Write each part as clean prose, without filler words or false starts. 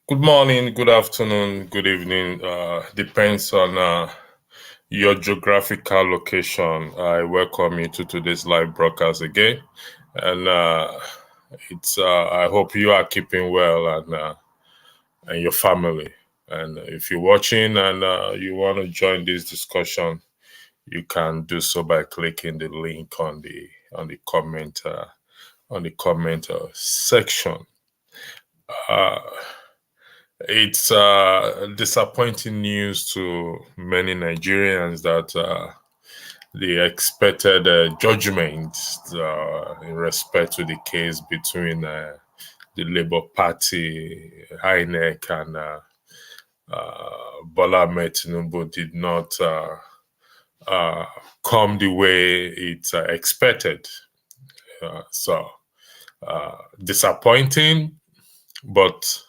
Good morning, good afternoon, good evening. Depends on your geographical location. I welcome you to today's live broadcast again, and it's. I hope you are keeping well and your family. And if you're watching and you want to join this discussion, you can do so by clicking the link on the comment section. Uh, It's disappointing news to many Nigerians that the expected judgment in respect to the case between the Labour Party, INEC, and Bola Ahmed Tinubu did not uh, come the way it expected. So disappointing, but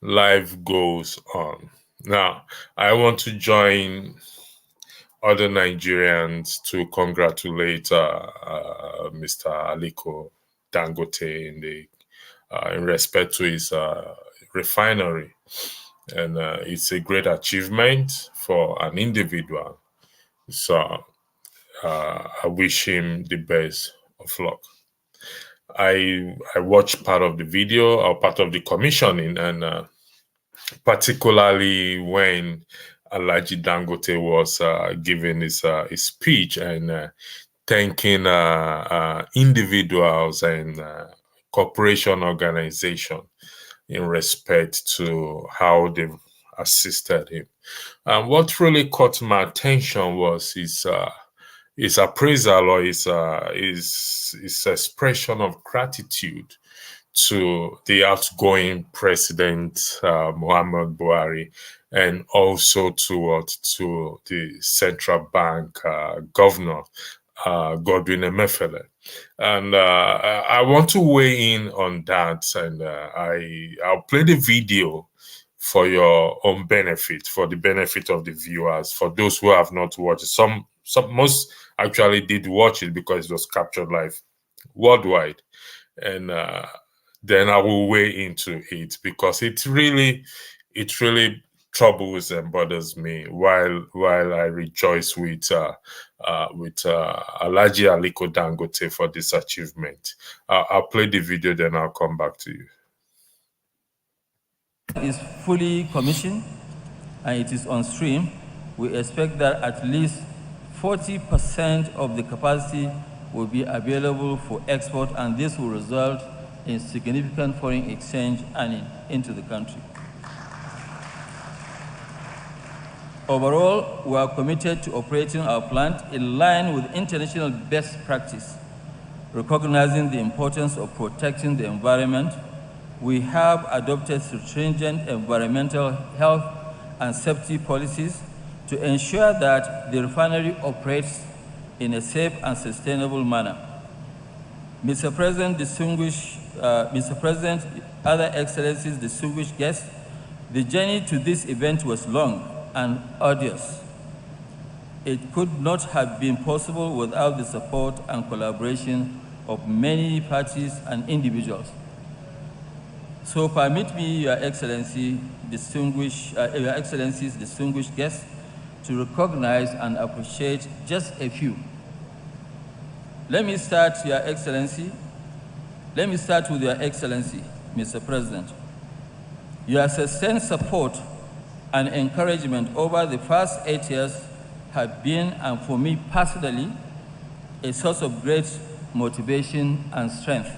life goes on. Now, I want to join other Nigerians to congratulate Mr. Aliko Dangote in respect to his refinery, and it's a great achievement for an individual. So I wish him the best of luck. I watched part of the video or part of the commissioning, and particularly when Alhaji Dangote was giving his speech and thanking individuals and corporation organization in respect to how they've assisted him. And what really caught my attention was his appraisal or his expression of gratitude to the outgoing president Muhammad Buhari, and also to the central bank governor Godwin Emefiele. And I want to weigh in on that, and I'll play the video for your own benefit, for the benefit of the viewers, for those who have not watched it. Most actually did watch it because it was captured live worldwide, and then I will weigh into it because it really troubles and bothers me. While I rejoice with Alhaji Aliko Dangote for this achievement. I'll play the video, then I'll come back to you. Is fully commissioned and it is on stream. We expect that at least 40% of the capacity will be available for export, and this will result in significant foreign exchange earning into the country. Overall, we are committed to operating our plant in line with international best practice, recognizing the importance of protecting the environment. We have adopted stringent environmental health and safety policies to ensure that the refinery operates in a safe and sustainable manner. Mr. President, other excellencies, distinguished guests, the journey to this event was long and arduous. It could not have been possible without the support and collaboration of many parties and individuals. So permit me, Your Excellencies, distinguished guests, to recognize and appreciate just a few. Let me start with Your Excellency, Mr. President. Your sustained support and encouragement over the past 8 years have been, and for me personally, a source of great motivation and strength.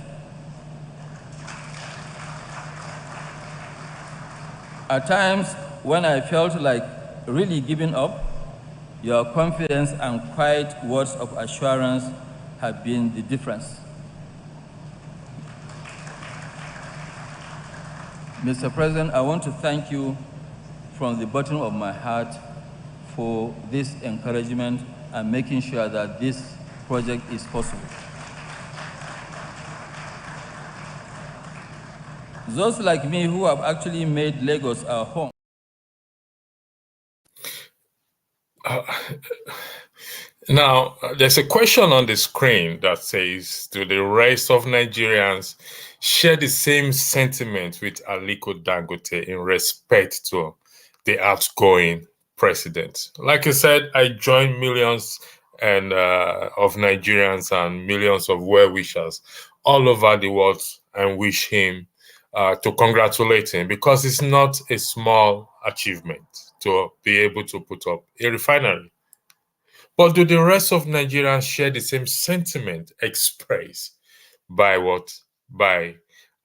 At times, when I felt like really giving up, your confidence and quiet words of assurance have been the difference. Mr. President, I want to thank you from the bottom of my heart for this encouragement and making sure that this project is possible. Those like me who have actually made Lagos our home. Now, there's a question on the screen that says, do the rest of Nigerians share the same sentiment with Aliko Dangote in respect to the outgoing president? Like I said, I join millions of Nigerians and millions of well-wishers all over the world and wish him to congratulate him, because it's not a small achievement to be able to put up a refinery. But do the rest of Nigerians share the same sentiment expressed by what? By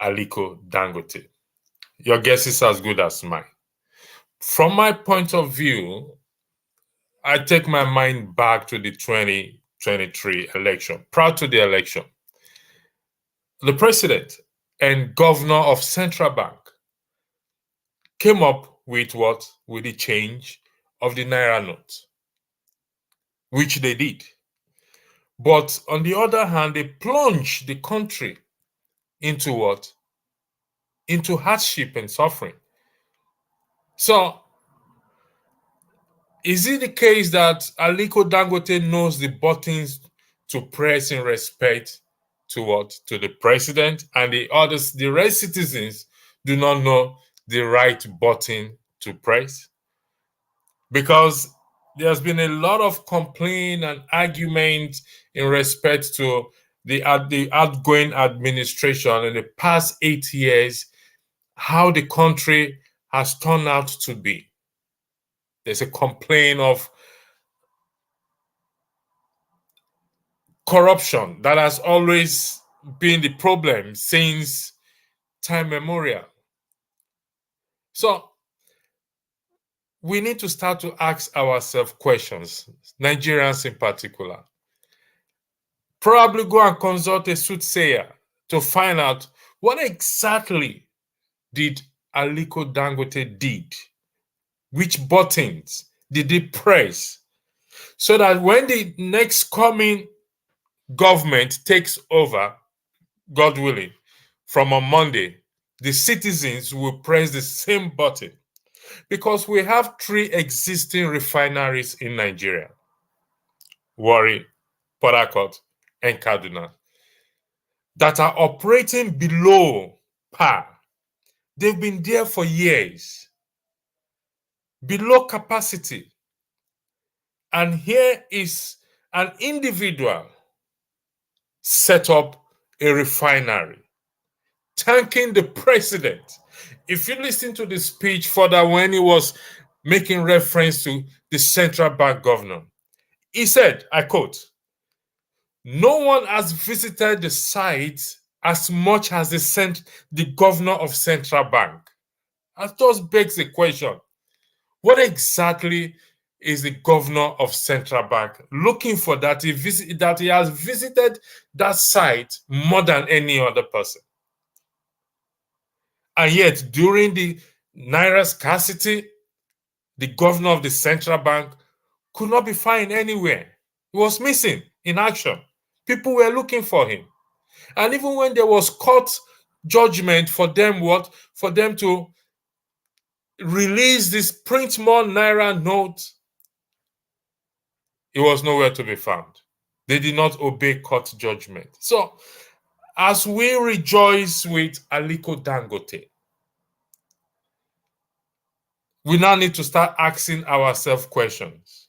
Aliko Dangote? Your guess is as good as mine. From my point of view, I take my mind back to the 2023 election. Prior to the election, the president and governor of Central Bank came up with what? With the change of the Naira note, which they did. But on the other hand, they plunged the country into what? Into hardship and suffering. So, is it the case that Aliko Dangote knows the buttons to press in respect to what? To the president, and the others, the rest citizens, do not know the right button to press? Because there's been a lot of complaint and argument in respect to the outgoing administration in the past 8 years, how the country has turned out to be. There's a complaint of corruption that has always been the problem since time memorial. So we need to start to ask ourselves questions, Nigerians in particular. Probably go and consult a soothsayer to find out what exactly did Aliko Dangote did. Which buttons did he press, so that when the next coming government takes over, God willing, from on Monday, the citizens will press the same button? Because we have 3 existing refineries in Nigeria: Warri, Port Harcourt, and Kaduna, that are operating below par. They've been there for years, below capacity. And here is an individual set up a refinery, thanking the president. If you listen to the speech further, when he was making reference to the central bank governor, he said, I quote, "No one has visited the site as much as the governor of central bank." That just begs the question, what exactly is the governor of central bank looking for that he has visited that site more than any other person? And yet, during the Naira scarcity, the governor of the central bank could not be found anywhere. He was missing in action. People were looking for him. And even when there was court judgment for them, for them to release this print more Naira note, he was nowhere to be found. They did not obey court judgment. So, as we rejoice with Aliko Dangote, we now need to start asking ourselves questions.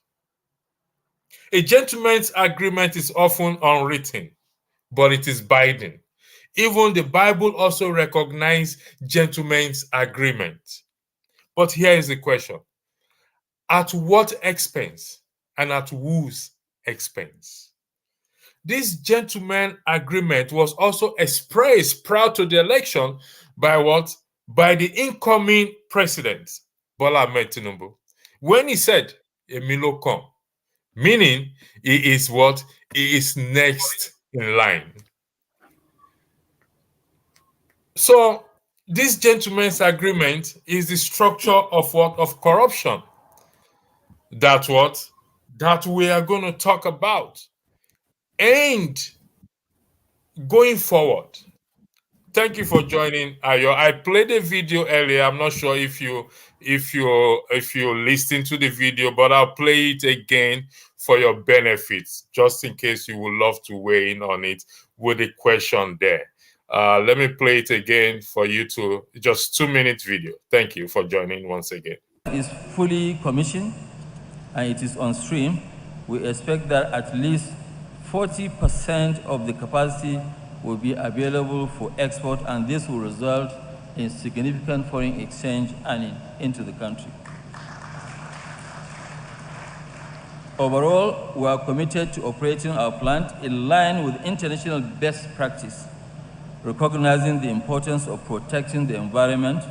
A gentleman's agreement is often unwritten, but it is binding. Even the Bible also recognizes gentleman's agreement. But here is the question: at what expense and at whose expense? This gentleman agreement was also expressed prior to the election by what? By the incoming president, Bola Ahmed Tinubu, when he said, "Emilo come," meaning he is what? He is next in line. So this gentleman's agreement is the structure of what? Of corruption. That's what? That we are going to talk about. And going forward, thank you for joining, Ayo. I played a video earlier. I'm not sure if you listened to the video, but I'll play it again for your benefits, just in case you would love to weigh in on it with a question there. Let me play it again for you to just 2-minute video. Thank you for joining once again. Is fully commissioned and it is on stream. We expect that at least 40% of the capacity will be available for export, and this will result in significant foreign exchange earning into the country. Overall, we are committed to operating our plant in line with international best practice, recognizing the importance of protecting the environment.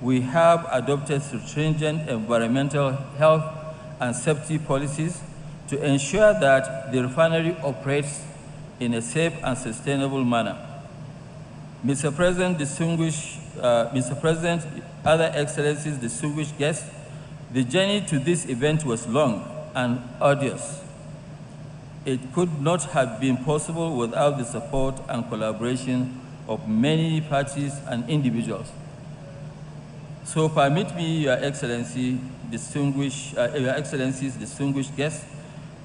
We have adopted stringent environmental health and safety policies to ensure that the refinery operates in a safe and sustainable manner. Mr. President, other excellencies, distinguished guests, the journey to this event was long and arduous. It could not have been possible without the support and collaboration of many parties and individuals. So permit me, Your Excellencies, distinguished guests,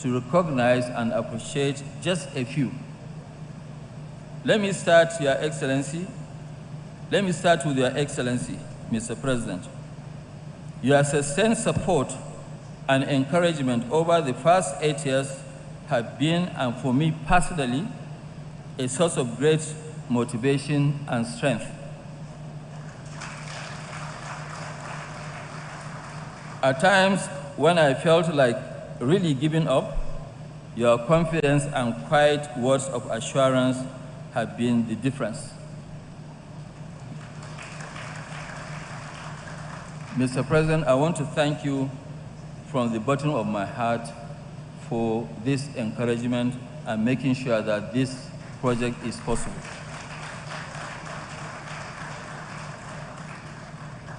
to recognize and appreciate just a few. Let me start with Your Excellency, Mr. President. Your sustained support and encouragement over the past 8 years have been, and for me personally, a source of great motivation and strength. At times, when I felt like really giving up, your confidence and quiet words of assurance have been the difference. Mr. President, I want to thank you from the bottom of my heart for this encouragement and making sure that this project is possible.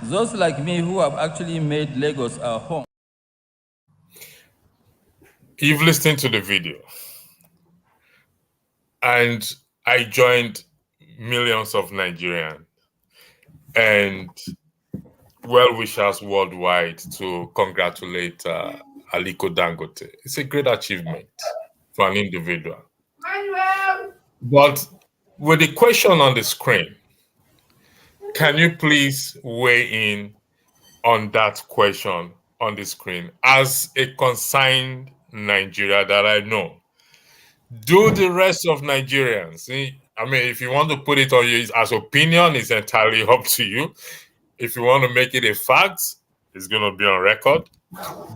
Those like me who have actually made Lagos our home. You've listened to the video. And I joined millions of Nigerians and well-wishers worldwide to congratulate Aliko Dangote. It's a great achievement for an individual. But with the question on the screen, can you please weigh in on that question on the screen? As a consigned Nigeria that I know, do the rest of Nigerians, I mean, if you want to put it on you as opinion, it's entirely up to you. If you want to make it a fact, it's going to be on record.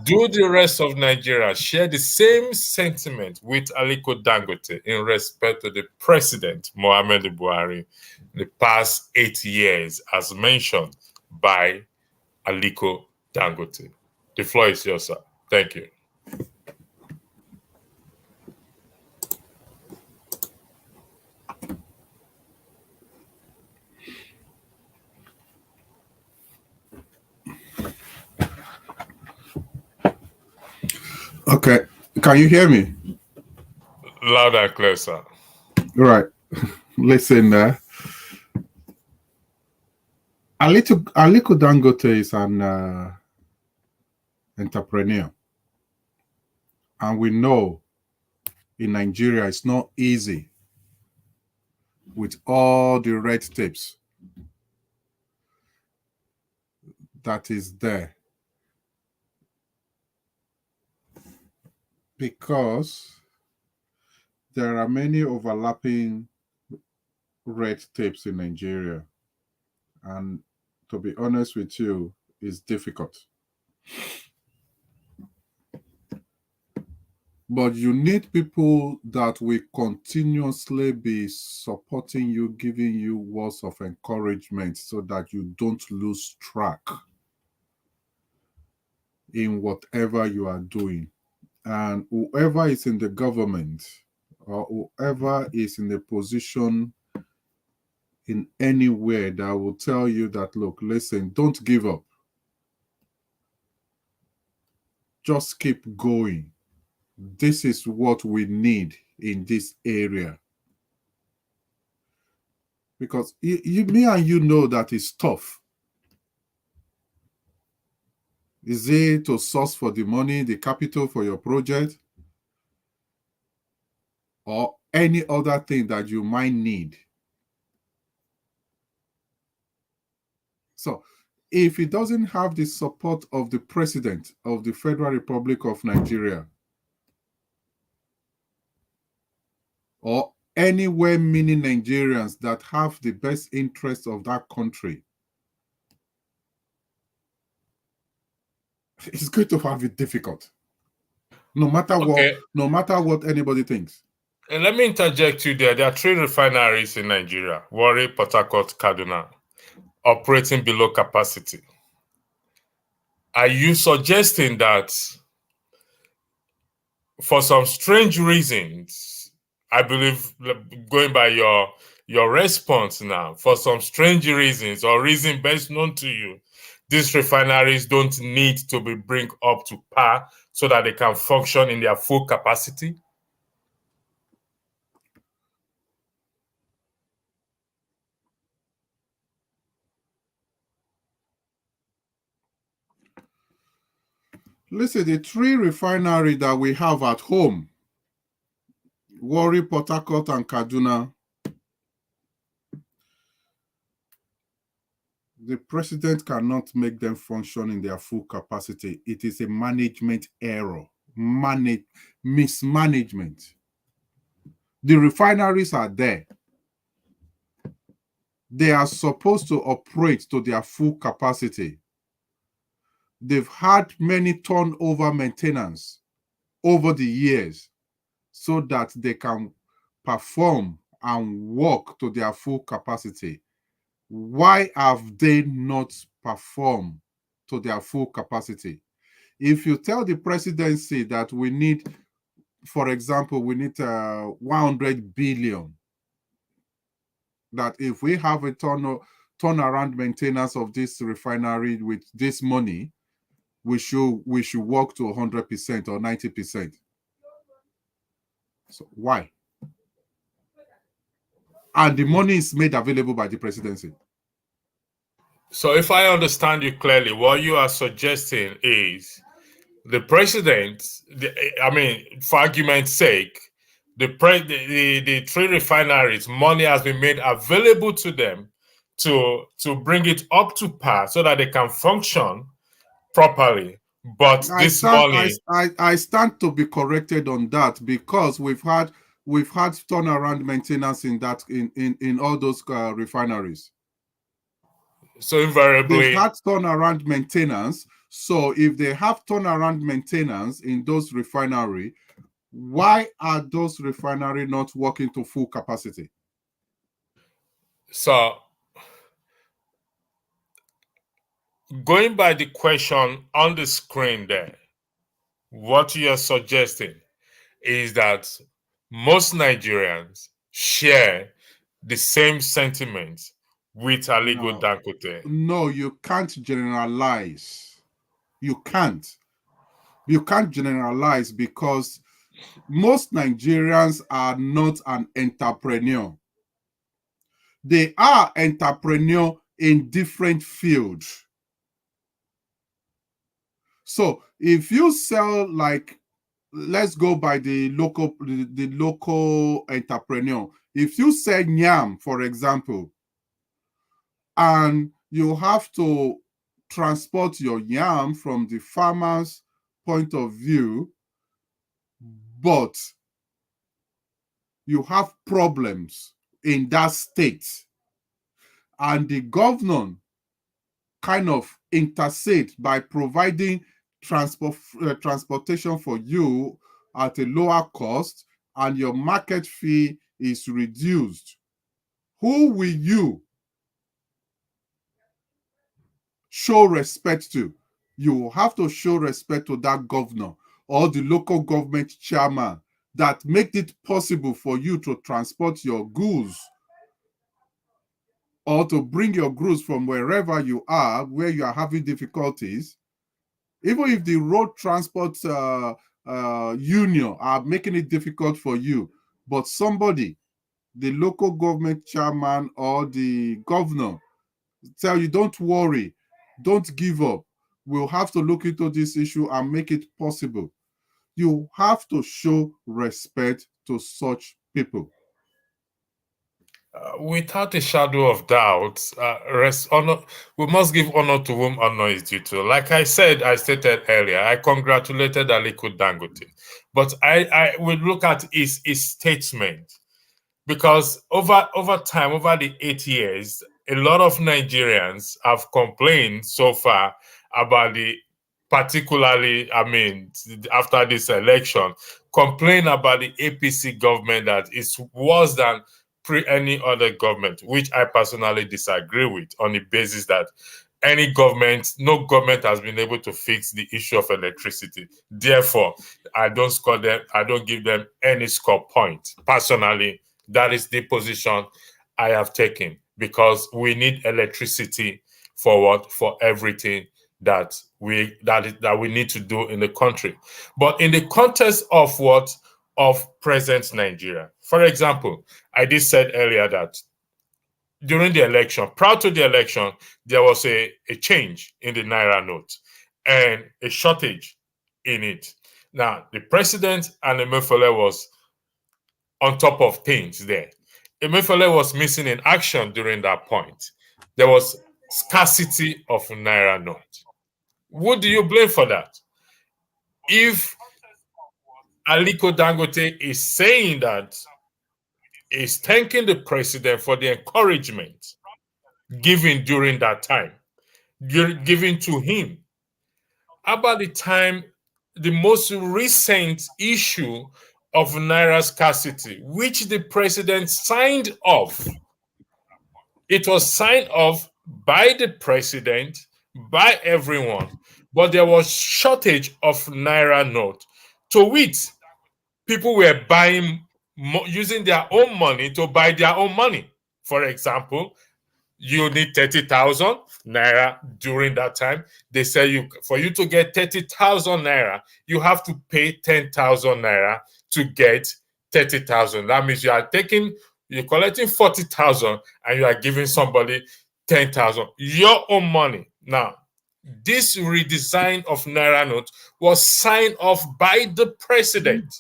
Do the rest of Nigeria share the same sentiment with Aliko Dangote in respect to the president, Muhammadu Buhari, in the past 8 years, as mentioned by Aliko Dangote? The floor is yours, sir. Thank you. Okay. Can you hear me? Loud and clear, sir. Right. Listen, Aliko Dangote is an entrepreneur. And we know in Nigeria it's not easy with all the red tapes that is there. Because there are many overlapping red tapes in Nigeria. And to be honest with you, it's difficult. But you need people that will continuously be supporting you, giving you words of encouragement so that you don't lose track in whatever you are doing. And whoever is in the government or whoever is in a position in anywhere that will tell you that, look, listen, don't give up. Just keep going. This is what we need in this area. Because me and you know that it's tough. Is it to source for the money, the capital for your project? or any other thing that you might need. So if it doesn't have the support of the President of the Federal Republic of Nigeria, or any well-meaning Nigerians that have the best interests of that country, it's going to have it difficult. No matter what anybody thinks. And let me interject you there. There are 3 refineries in Nigeria: Warri, Port Harcourt, Kaduna, operating below capacity. Are you suggesting that for some strange reasons, I believe, going by your response now, for some strange reasons or reason best known to you, these refineries don't need to be bring up to par so that they can function in their full capacity? Listen, the 3 refineries that we have at home, Warri, Port Harcourt, and Kaduna, the president cannot make them function in their full capacity. It is a management error, mismanagement. The refineries are there. They are supposed to operate to their full capacity. They've had many turnover maintenance over the years so that they can perform and work to their full capacity. Why have they not performed to their full capacity? If you tell the presidency that we need, for example, we need 100 billion, that if we have a turnaround maintenance of this refinery with this money, we should work to 100% or 90%. So why? And the money is made available by the presidency. So if I understand you clearly, what you are suggesting is the president, for argument's sake, the 3 refineries, money has been made available to them to bring it up to par so that they can function properly. But I stand to be corrected on that, because we've had turnaround maintenance in all those refineries. So invariably they've had turnaround maintenance. So if they have turnaround maintenance in those refineries, why are those refineries not working to full capacity? So going by the question on the screen there, what you're suggesting is that most Nigerians share the same sentiments with Aliko Dangote. No, you can't generalize. You can't generalize, because most Nigerians are not an entrepreneur. They are entrepreneur in different fields. So if you sell, like, let's go by the local entrepreneur. If you sell yam, for example, and you have to transport your yam from the farmer's point of view, but you have problems in that state, and the governor kind of intercede by providing transportation for you at a lower cost, and your market fee is reduced, who will you show respect to? You have to show respect to that governor or the local government chairman that make it possible for you to transport your goods, or to bring your goods from wherever you are, where you are having difficulties. Even if the road transport union are making it difficult for you, but somebody, the local government chairman or the governor, tell you, don't worry, don't give up, we'll have to look into this issue and make it possible. You have to show respect to such people? Without a shadow of doubt, we must give honor to whom honor is due to. Like I stated earlier, I congratulated Aliko Dangote, but I would look at his statement, because over time, over the 8 years, a lot of Nigerians have complained so far about particularly, I mean, after this election, complain about the APC government that it's worse than any other government, which I personally disagree with, on the basis that no government has been able to fix the issue of electricity. Therefore, I don't give them any score point. Personally, that is the position I have taken, because we need electricity for everything that we need to do in the country. But in the context of present Nigeria, for example, I did said earlier that during the election, prior to the election, there was a change in the Naira note and a shortage in it. Now, the president and Emefiele was on top of things there. Emefiele was missing in action during that point. There was scarcity of Naira note. Who do you blame for that? If Aliko Dangote is saying that he's thanking the president for the encouragement given during that time, given to him, about the time, the most recent issue of Naira scarcity, which the president signed off. It was signed off by the president, by everyone, but there was shortage of Naira note. To which people were buying, using their own money to buy their own money. For example, you need 30,000 Naira during that time. They say for you to get 30,000 Naira, you have to pay 10,000 Naira to get 30,000. That means you're collecting 40,000 and you are giving somebody 10,000, your own money. Now, this redesign of Naira note was signed off by the president.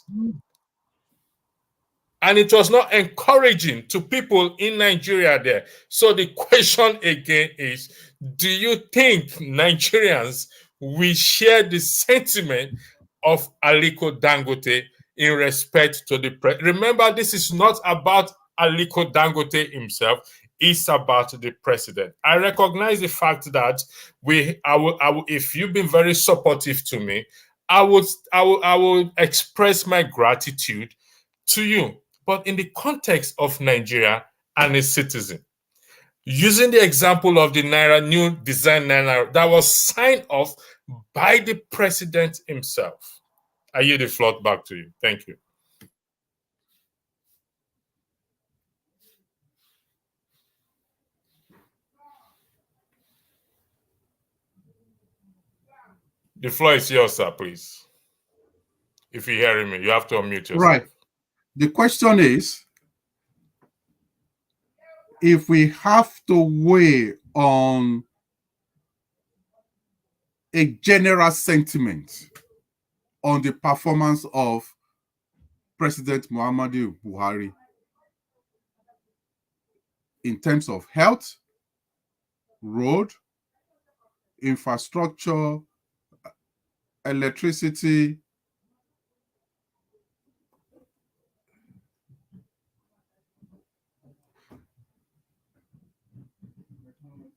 And it was not encouraging to people in Nigeria there. So the question again is, do you think Nigerians will share the sentiment of Aliko Dangote in respect to the president? Remember, this is not about Aliko Dangote himself. It's about the president. I recognize the fact that if you've been very supportive to me, I would express my gratitude to you. But in the context of Nigeria and its citizen, using the example of the new design Naira that was signed off by the president himself. I yield the floor back to you. Thank you. The floor is yours, sir, please. If you're hearing me, you have to unmute yourself. Right. The question is, if we have to weigh on a general sentiment on the performance of President Muhammadu Buhari in terms of health, road, infrastructure, electricity,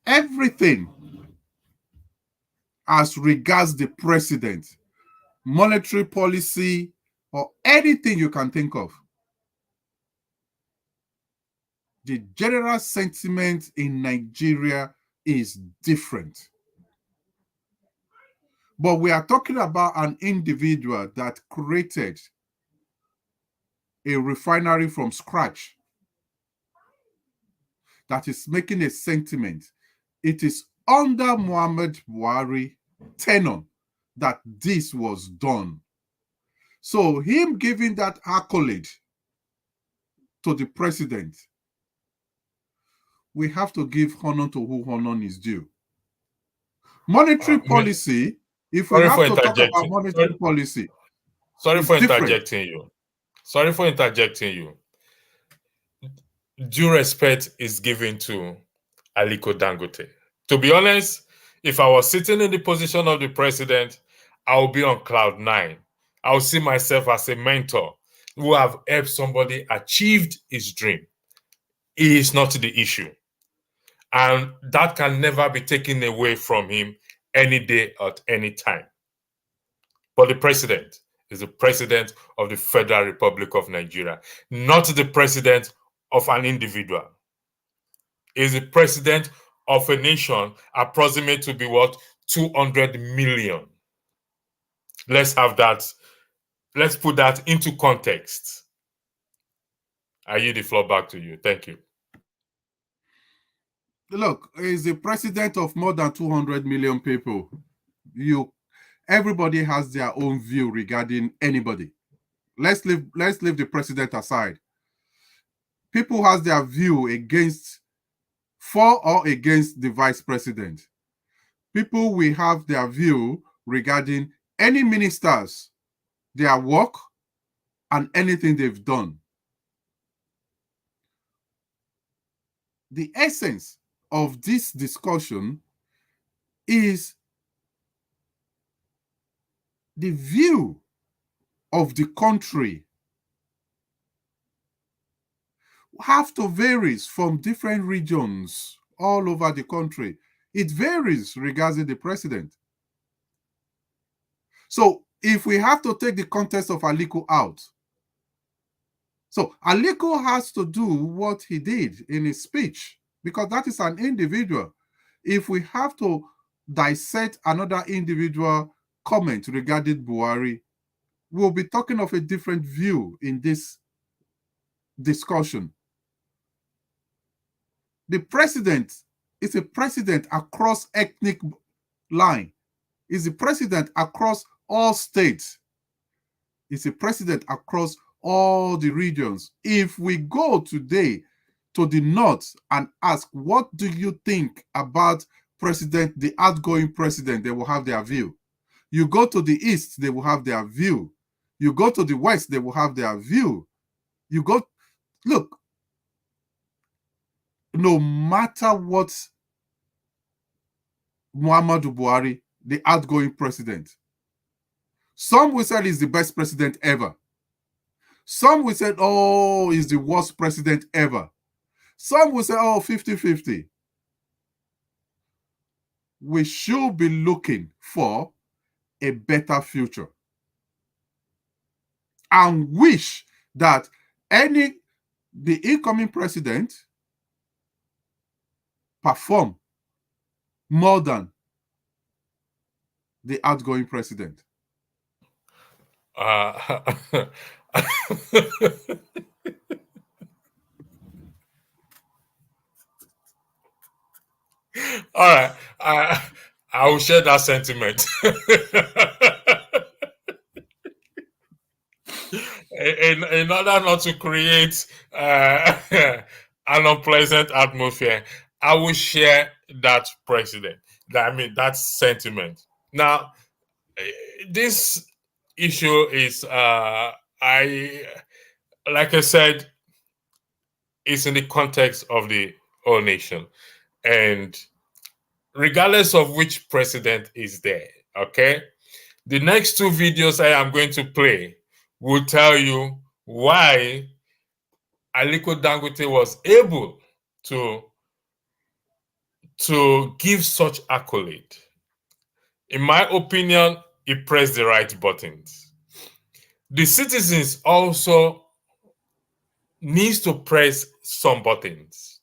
everything as regards the president, monetary policy, or anything you can think of, the general sentiment in Nigeria is different. But we are talking about an individual that created a refinery from scratch, that is making a sentiment. It is under Muhammad Buhari tenure that this was done. So him giving that accolade to the president, we have to give honor to who honor is due. Monetary policy, if we have to talk about monetary policy. Sorry for interjecting you. Sorry for interjecting you. due respect is given to Aliko Dangote. To be honest, if I was sitting in the position of the president, I would be on cloud nine. I would see myself as a mentor who have helped somebody achieve his dream. He is not the issue. And that can never be taken away from him any day at any time. But the president is the president of the Federal Republic of Nigeria, not the president of an individual. Is the president of a nation approximate to be what? 200 million. Let's have that. Let's put that into context. I yield the floor back to you. Thank you. Look, is the president of more than 200 million people. Everybody has their own view regarding anybody. Let's leave the president aside. People has their view for or against the vice president. People will have their view regarding any ministers, their work, and anything they've done. The essence of this discussion is the view of the country have to varies from different regions all over the country. It varies regarding the president. So if we have to take the context of Aliko out, so Aliko has to do what he did in his speech, because that is an individual. If we have to dissect another individual comment regarding Buhari, we'll be talking of a different view in this discussion. The president is a president across ethnic line. Is a president across all states. Is a president across all the regions. If we go today to the north and ask, what do you think about the outgoing president, they will have their view. You go to the east, they will have their view. You go to the west, they will have their view. Look, no matter what Muhammadu Buhari, the outgoing president, some will say he's the best president ever. Some will say, oh, he's the worst president ever. Some will say, oh, 50-50. We should be looking for a better future and wish that the incoming president perform more than the outgoing president. All right. I will share that sentiment. In order not to create an unpleasant atmosphere, I will share that that sentiment. Now, this issue is, like I said, it's in the context of the whole nation. And regardless of which president is there, okay? The next two videos I am going to play will tell you why Aliko Dangote was able to give such accolade. In my opinion, he pressed the right buttons. The citizens also needs to press some buttons.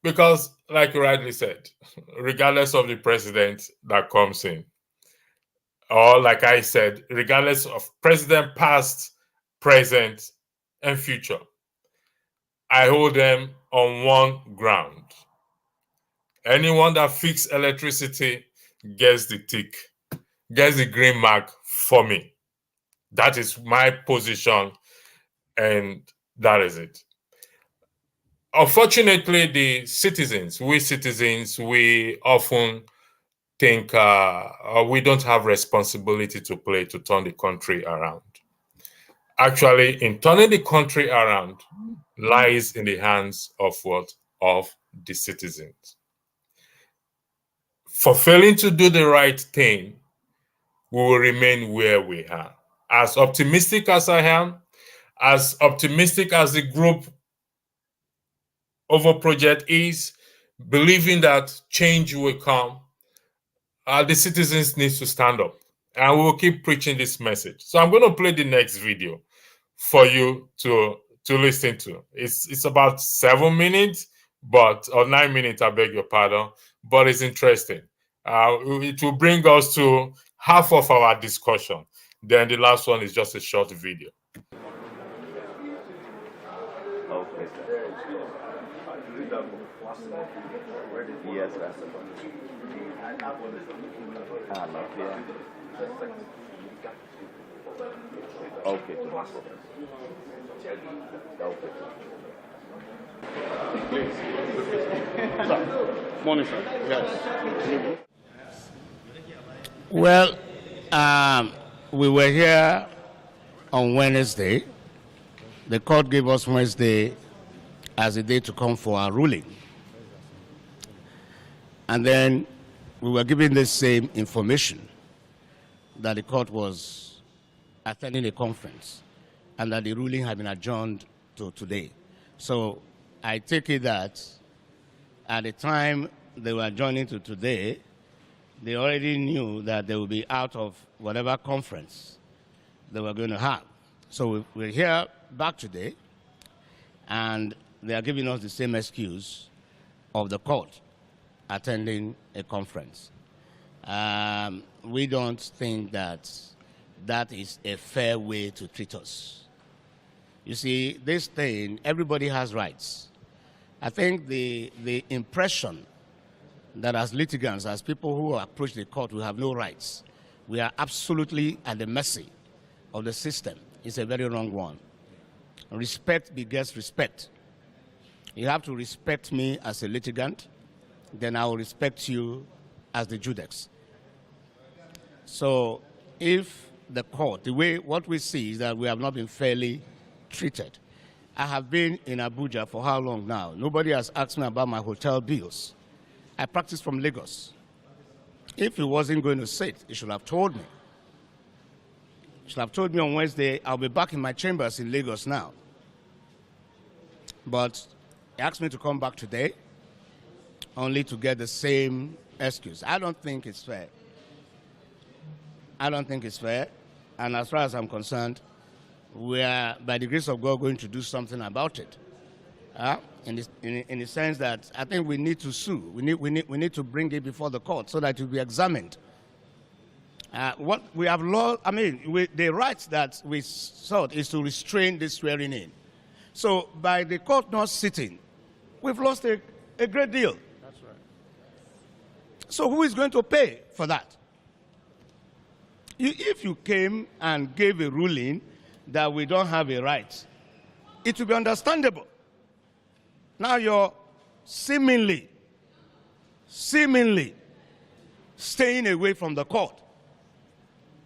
Because, like you rightly said, regardless of the president that comes in, or like I said, regardless of president past, present, and future, I hold them on one ground. Anyone that fixes electricity gets the tick, gets the green mark for me. That is my position, and that is it. Unfortunately, we citizens, we often think we don't have responsibility to play to turn the country around. Actually, in turning the country around, lies in the hands of what? Of the citizens. For failing to do the right thing, we will remain where we are. As optimistic as I am, as optimistic as the group over project is, believing that change will come, the citizens need to stand up, and we'll keep preaching this message. So I'm going to play the next video for you to listen to. It's about 7 minutes, or 9 minutes, I beg your pardon, but it's interesting. It will bring us to half of our discussion. Then the last one is just a short video. Okay. Yes, sir. Not here. Okay. Okay. Please. Sir. Morning, sir. Yes. Well, we were here on Wednesday. The court gave us Wednesday as a day to come for our ruling. And then we were given the same information that the court was attending a conference and that the ruling had been adjourned to today. So I take it that at the time they were adjourning to today, they already knew that they would be out of whatever conference they were going to have. So we're here back today, and they are giving us the same excuse of the court attending a conference. We don't think that that is a fair way to treat us. You see, this thing, everybody has rights. I think the impression that as litigants, as people who approach the court, we have no rights. We are absolutely at the mercy of the system. It's a very wrong one. Respect begets respect. You have to respect me as a litigant, then I will respect you as the judex. So if the court, what we see is that we have not been fairly treated. I have been in Abuja for how long now? Nobody has asked me about my hotel bills. I practice from Lagos. If he wasn't going to sit, he should have told me. He should have told me on Wednesday, I'll be back in my chambers in Lagos now. But he asked me to come back today, only to get the same excuse. I don't think it's fair. I don't think it's fair. And as far as I'm concerned, we are, by the grace of God, going to do something about it. In the sense that I think we need to sue. We need to bring it before the court so that it will be examined. What we have lost, the rights that we sought is to restrain this swearing in. So by the court not sitting, we've lost a great deal. That's right. So who is going to pay for that? If you came and gave a ruling that we don't have a right, it will be understandable. Now you're seemingly staying away from the court.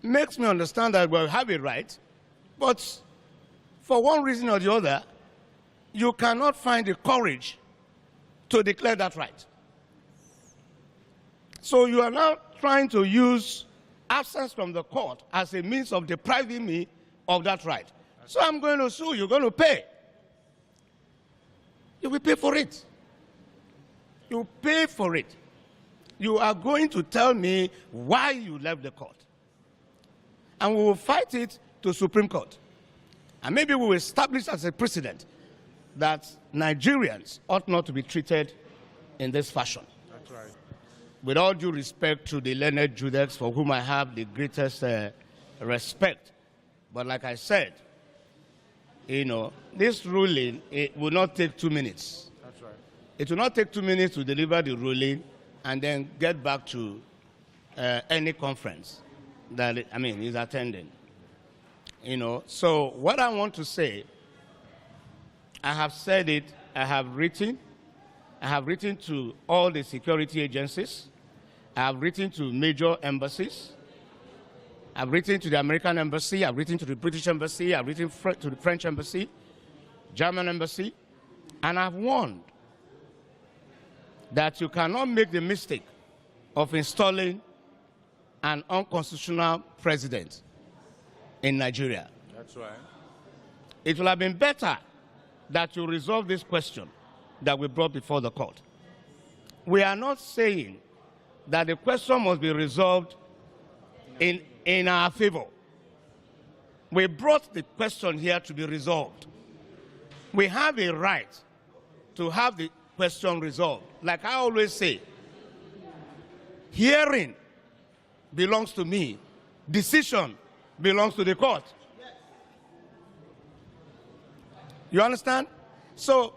Makes me understand that we have a right, but for one reason or the other, you cannot find the courage to declare that right. So you are now trying to use absence from the court as a means of depriving me of that right. So I'm going to sue, you're going to pay. You will pay for it. You pay for it. You are going to tell me why you left the court. And we will fight it to Supreme Court. And maybe we will establish as a precedent that Nigerians ought not to be treated in this fashion. That's right. With all due respect to the learned Judex, for whom I have the greatest respect. But like I said, this ruling, it will not take 2 minutes. That's right. It will not take 2 minutes to deliver the ruling and then get back to any conference that he's attending. So what I want to say, I have said it, I have written to all the security agencies, I have written to major embassies, I've written to the American embassy, I've written to the British embassy, I've written to the French embassy, German embassy, And I've warned that you cannot make the mistake of installing an unconstitutional president in Nigeria. That's right. It will have been better that you resolve this question that we brought before the court. We are not saying that the question must be resolved in our favor. We brought the question here to be resolved. We have a right to have the question resolved. Like I always say, hearing belongs to me, decision belongs to the court. You understand? So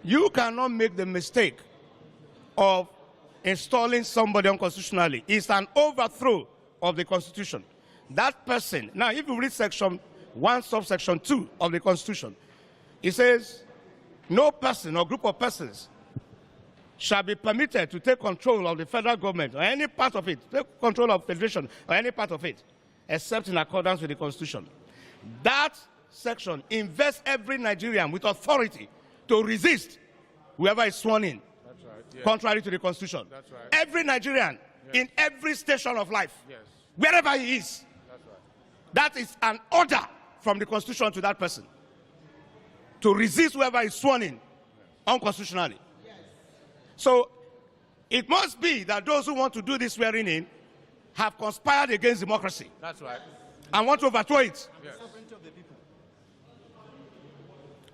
you cannot make the mistake of installing somebody unconstitutionally. It's an overthrow of the Constitution. That person, now if you read section 1, subsection 2 of the Constitution, it says, no person or group of persons shall be permitted to take control of the federal government or any part of it, take control of federation or any part of it, except in accordance with the Constitution. That section invests every Nigerian with authority to resist whoever is sworn in. That's right. Yes. Contrary to the Constitution. That's right. Every Nigerian, Yes. in every station of life, Yes. wherever he is, That's right. that is an order from the Constitution to that person to resist whoever is sworn in unconstitutionally. So it must be that those who want to do this swearing in have conspired against democracy That's right. and want to overthrow it. Yes.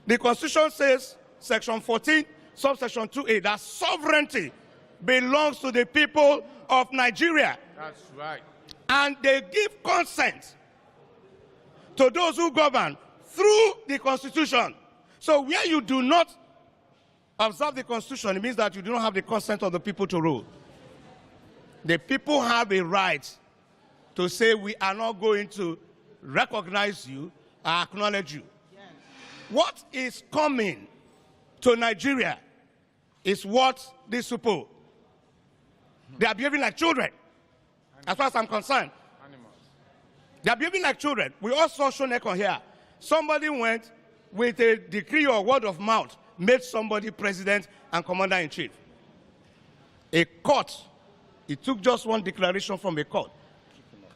The Constitution says, section 14, subsection 2A, that sovereignty belongs to the people of Nigeria. That's right. And they give consent to those who govern through the Constitution. So where you do not observe the Constitution, it means that you do not have the consent of the people to rule. The people have a right to say, we are not going to recognize you or acknowledge you. What is coming to Nigeria is what these people, they are behaving like children, as far as I'm concerned. Animals. They are behaving like children. We all saw Shonekon here. Somebody went with a decree or word of mouth, made somebody president and commander-in-chief. A court, it took just one declaration from a court,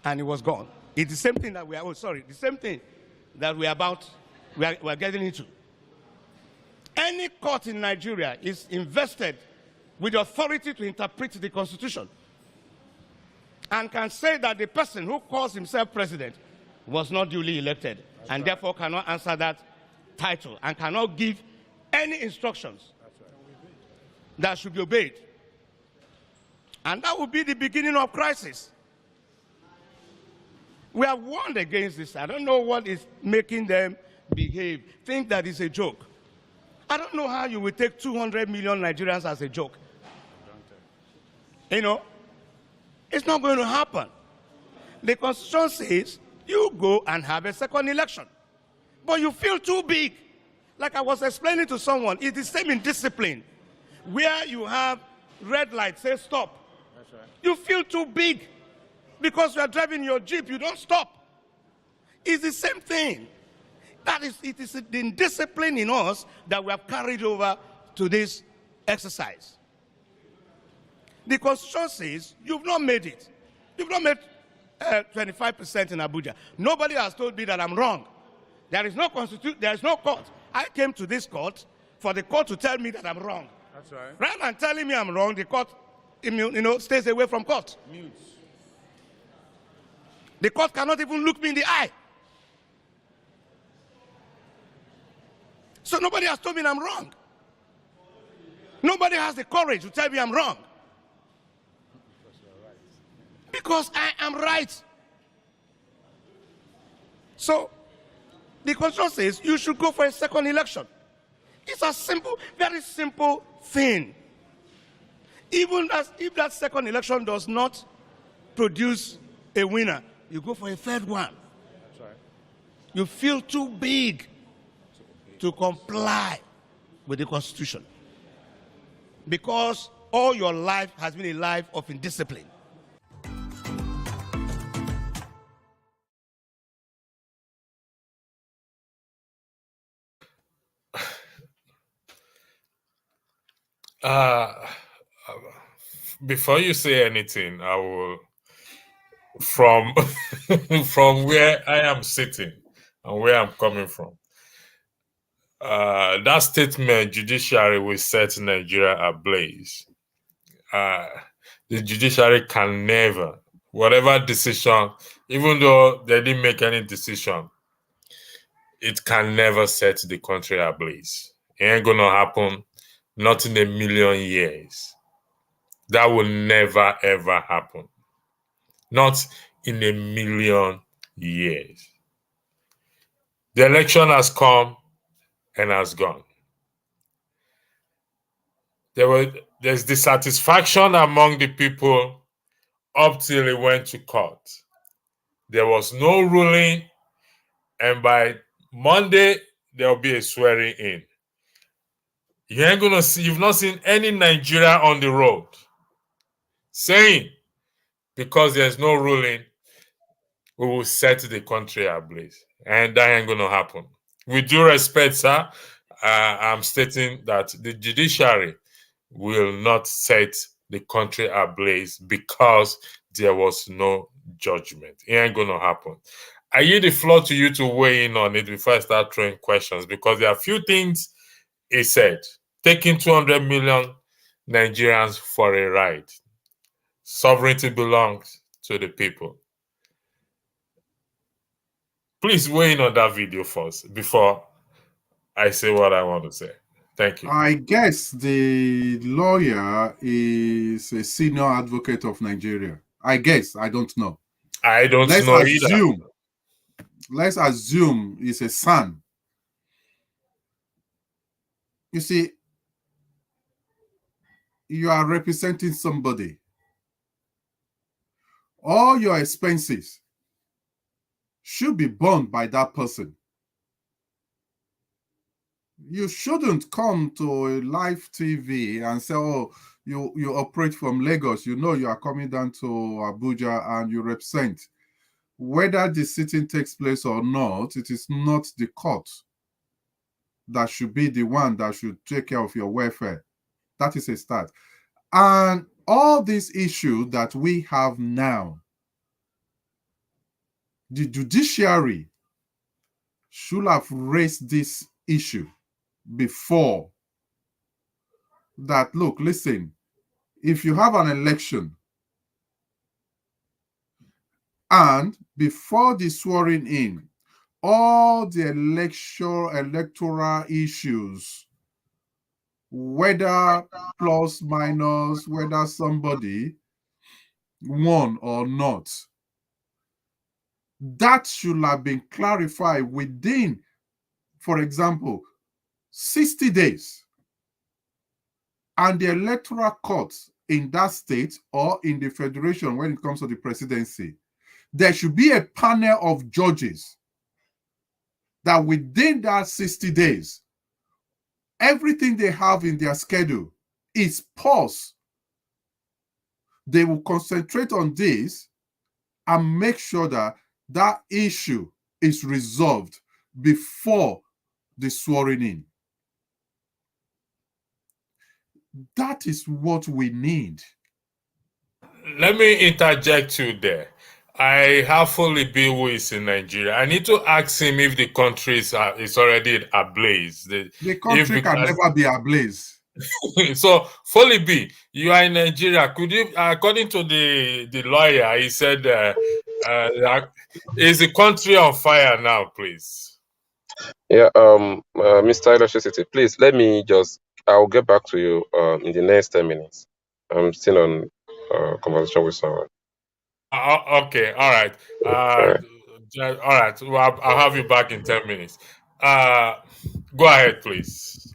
and it was gone. It's the same thing that we are, the same thing that we are getting into. Any court in Nigeria is invested with the authority to interpret the Constitution and can say that the person who calls himself president was not duly elected and therefore cannot answer that title and cannot give any instructions that should be obeyed. And that would be the beginning of crisis. We have warned against this. I don't know what is making them behave, think that it's a joke. I don't know how you will take 200 million Nigerians as a joke. You know, it's not going to happen. The Constitution says you go and have a second election, but you feel too big. Like I was explaining to someone, it's the same in discipline. Where you have red light, say stop. That's right. You feel too big because you are driving your Jeep, you don't stop. It's the same thing. It is the indiscipline in us that we have carried over to this exercise. The Constitution says you've not made it. You've not made 25% in Abuja. Nobody has told me that I'm wrong. There is no constitution. There is no court. I came to this court for the court to tell me that I'm wrong. That's right. Rather than telling me I'm wrong, the court, stays away from court. Mutes. The court cannot even look me in the eye. So nobody has told me I'm wrong. Nobody has the courage to tell me I'm wrong. Because I am right. So the Constitution says you should go for a second election. It's a simple, very simple thing. Even if that second election does not produce a winner, you go for a third one. That's right. You feel too big to comply with the Constitution because all your life has been a life of indiscipline. Before you say anything, I will from from where I am sitting and where I'm coming from. That statement, judiciary will set Nigeria ablaze. The judiciary can never, whatever decision, even though they didn't make any decision, it can never set the country ablaze. It ain't gonna happen, not in a million years. That will never ever happen. Not in a million years. The election has come and has gone. There's dissatisfaction among the people up till it went to court. There was no ruling, and by Monday there'll be a swearing in. You've not seen any Nigeria on the road saying, because there's no ruling, we will set the country ablaze. And that ain't gonna happen. With due respect, sir, I'm stating that the judiciary will not set the country ablaze because there was no judgment. It ain't gonna happen. I yield the floor to you to weigh in on it before I start throwing questions, because there are a few things he said. Taking 200 million Nigerians for a ride. Sovereignty belongs to the people. Please weigh in on that video first before I say what I want to say. Thank you. I guess the lawyer is a senior advocate of Nigeria. I guess. I don't know. I don't know either. Let's assume he's a son. You see, you are representing somebody. All your expenses should be borne by that person. You shouldn't come to a live TV and say, oh, you operate from Lagos. You know you are coming down to Abuja and you represent. Whether the sitting takes place or not, it is not the court that should be the one that should take care of your welfare. That is a start. And all these issues that we have now, the judiciary should have raised this issue before. That, look, listen, if you have an election and before the swearing in, all the electoral issues, whether plus, minus, whether somebody won or not, that should have been clarified within, for example, 60 days. And the electoral courts in that state or in the federation, when it comes to the presidency, there should be a panel of judges that within that 60 days, everything they have in their schedule is paused. They will concentrate on this and make sure that that issue is resolved before the swearing in. That is what we need. Let me interject you there. I have Folibi who is in Nigeria. I need to ask him if the country is already ablaze. The country can never be ablaze. So, Folibi, you are in Nigeria. Could you, according to the lawyer, he said, is the country on fire now, please? Yeah, Mr. Electricity, please let me just, I'll get back to you in the next 10 minutes. I'm still on conversation with someone. Okay, all right. All right. Well, I'll have you back in 10 minutes. Go ahead, please.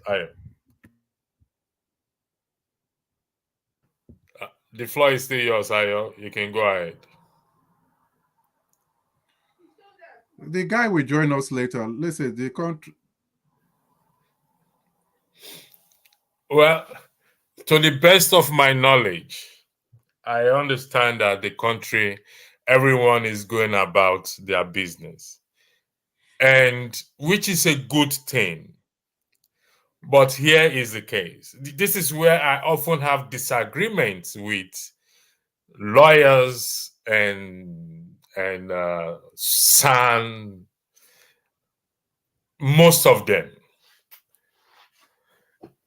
The floor is still yours, Ayo. You can go ahead. The guy will join us later. Listen, the country. Well, to the best of my knowledge, I understand that the country, everyone is going about their business, and which is a good thing. But here is the case. This is where I often have disagreements with lawyers and SAN, most of them.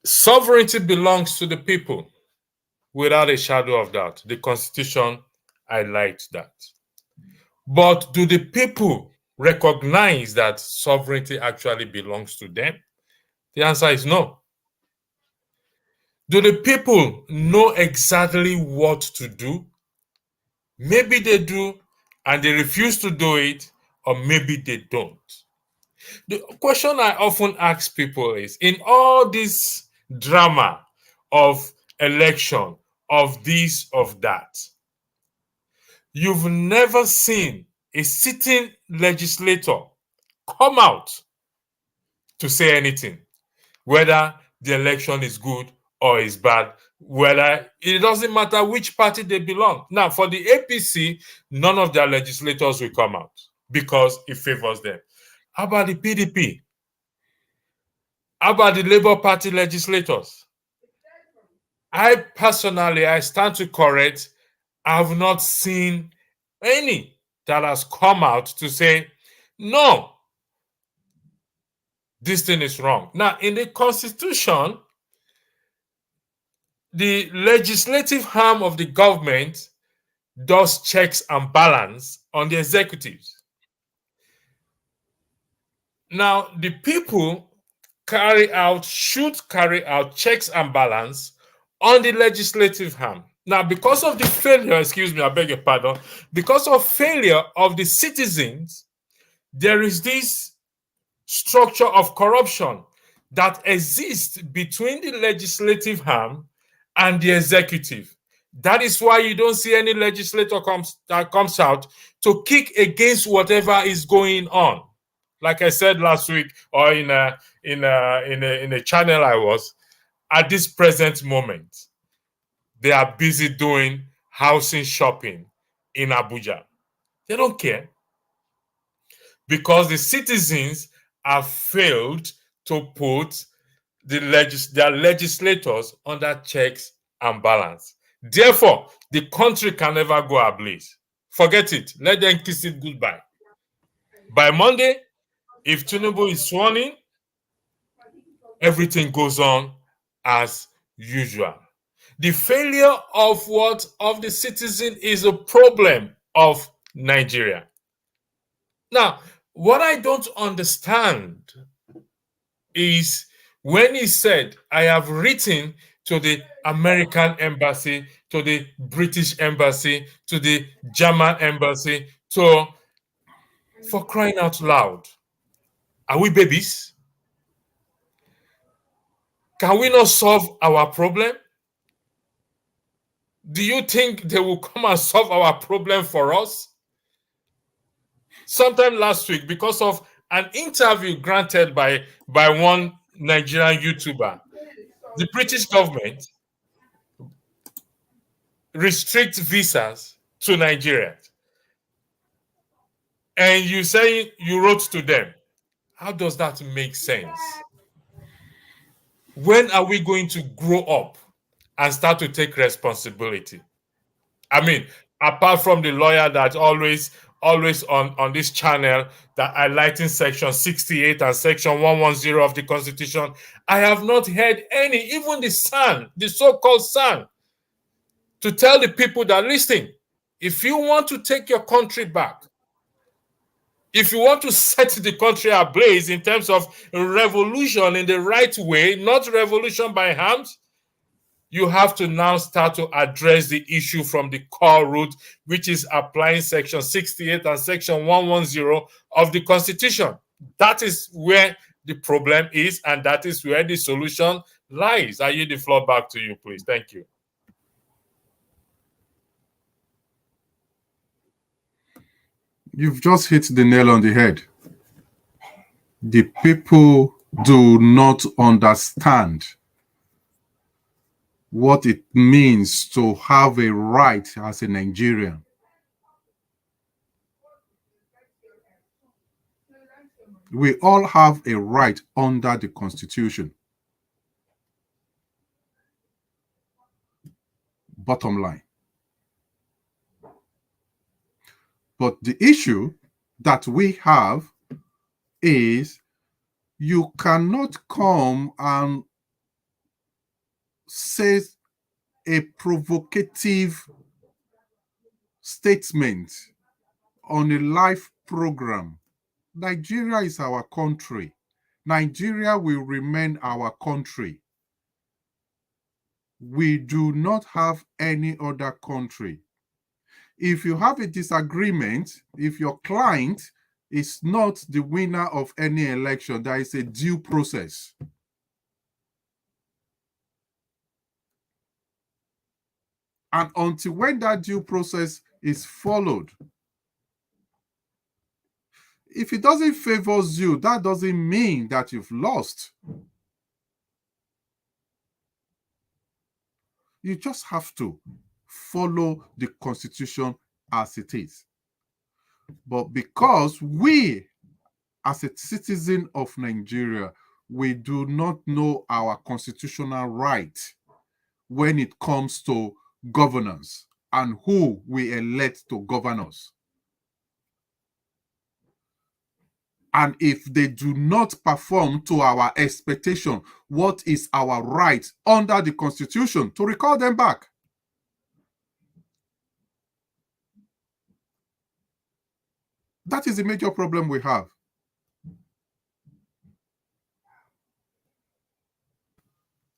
Sovereignty belongs to the people, without a shadow of doubt. The Constitution highlights that. But do the people recognize that sovereignty actually belongs to them? The answer is no. Do the people know exactly what to do? Maybe they do and they refuse to do it, or maybe they don't. The question I often ask people is, in all this drama of election, of this, of that, you've never seen a sitting legislator come out to say anything, whether the election is good or is bad, whether it doesn't matter which party they belong. Now, for the APC, none of their legislators will come out because it favors them. How about the PDP? How about the Labour Party legislators? I personally, I stand to correct, I have not seen any that has come out to say, no, this thing is wrong. Now, in the Constitution, the legislative arm of the government does checks and balance on the executives. Now, the people should carry out checks and balance on the legislative arm. Now, because of the failure, excuse me, I beg your pardon, because of failure of the citizens, there is this structure of corruption that exists between the legislative arm and the executive. That is why you don't see any legislator that comes out to kick against whatever is going on. Like I said last week, or in a channel I was, at this present moment, they are busy doing housing shopping in Abuja. They don't care because the citizens have failed to put their legislators under checks and balance. Therefore, the country can never go ablaze. Forget it. Let them kiss it goodbye. By Monday, if Tinubu is sworn in, everything goes on as usual. The failure of the citizen is a problem of Nigeria. Now, what I don't understand is when he said, I have written to the American embassy, to the British embassy, to the German embassy, for crying out loud. Are we babies? Can we not solve our problem? Do you think they will come and solve our problem for us? Sometime last week, because of an interview granted by one Nigerian YouTuber, the British government restricts visas to Nigeria. And you say you wrote to them. How does that make sense? When are we going to grow up and start to take responsibility? I mean, apart from the lawyer that always on this channel that highlighting section 68 and section 110 of the Constitution, I have not heard any, even the so-called SAN, to tell the people that, listen, if you want to take your country back, if you want to set the country ablaze in terms of revolution in the right way, not revolution by arms, you have to now start to address the issue from the core root, which is applying section 68 and section 110 of the Constitution. That is where the problem is, and that is where the solution lies. I yield the floor back to you, please. Thank you. You've just hit the nail on the head. The people do not understand what it means to have a right as a Nigerian. We all have a right under the Constitution. Bottom line. But the issue that we have is you cannot come and say a provocative statement on a live program. Nigeria is our country. Nigeria will remain our country. We do not have any other country. If you have a disagreement, if your client is not the winner of any election, there is a due process. And until when that due process is followed, if it doesn't favor you, that doesn't mean that you've lost. You just have to follow the Constitution as it is. But because we, as a citizen of Nigeria, we do not know our constitutional right when it comes to governance and who we elect to govern us. And if they do not perform to our expectation, what is our right under the Constitution to recall them back? That is the major problem we have.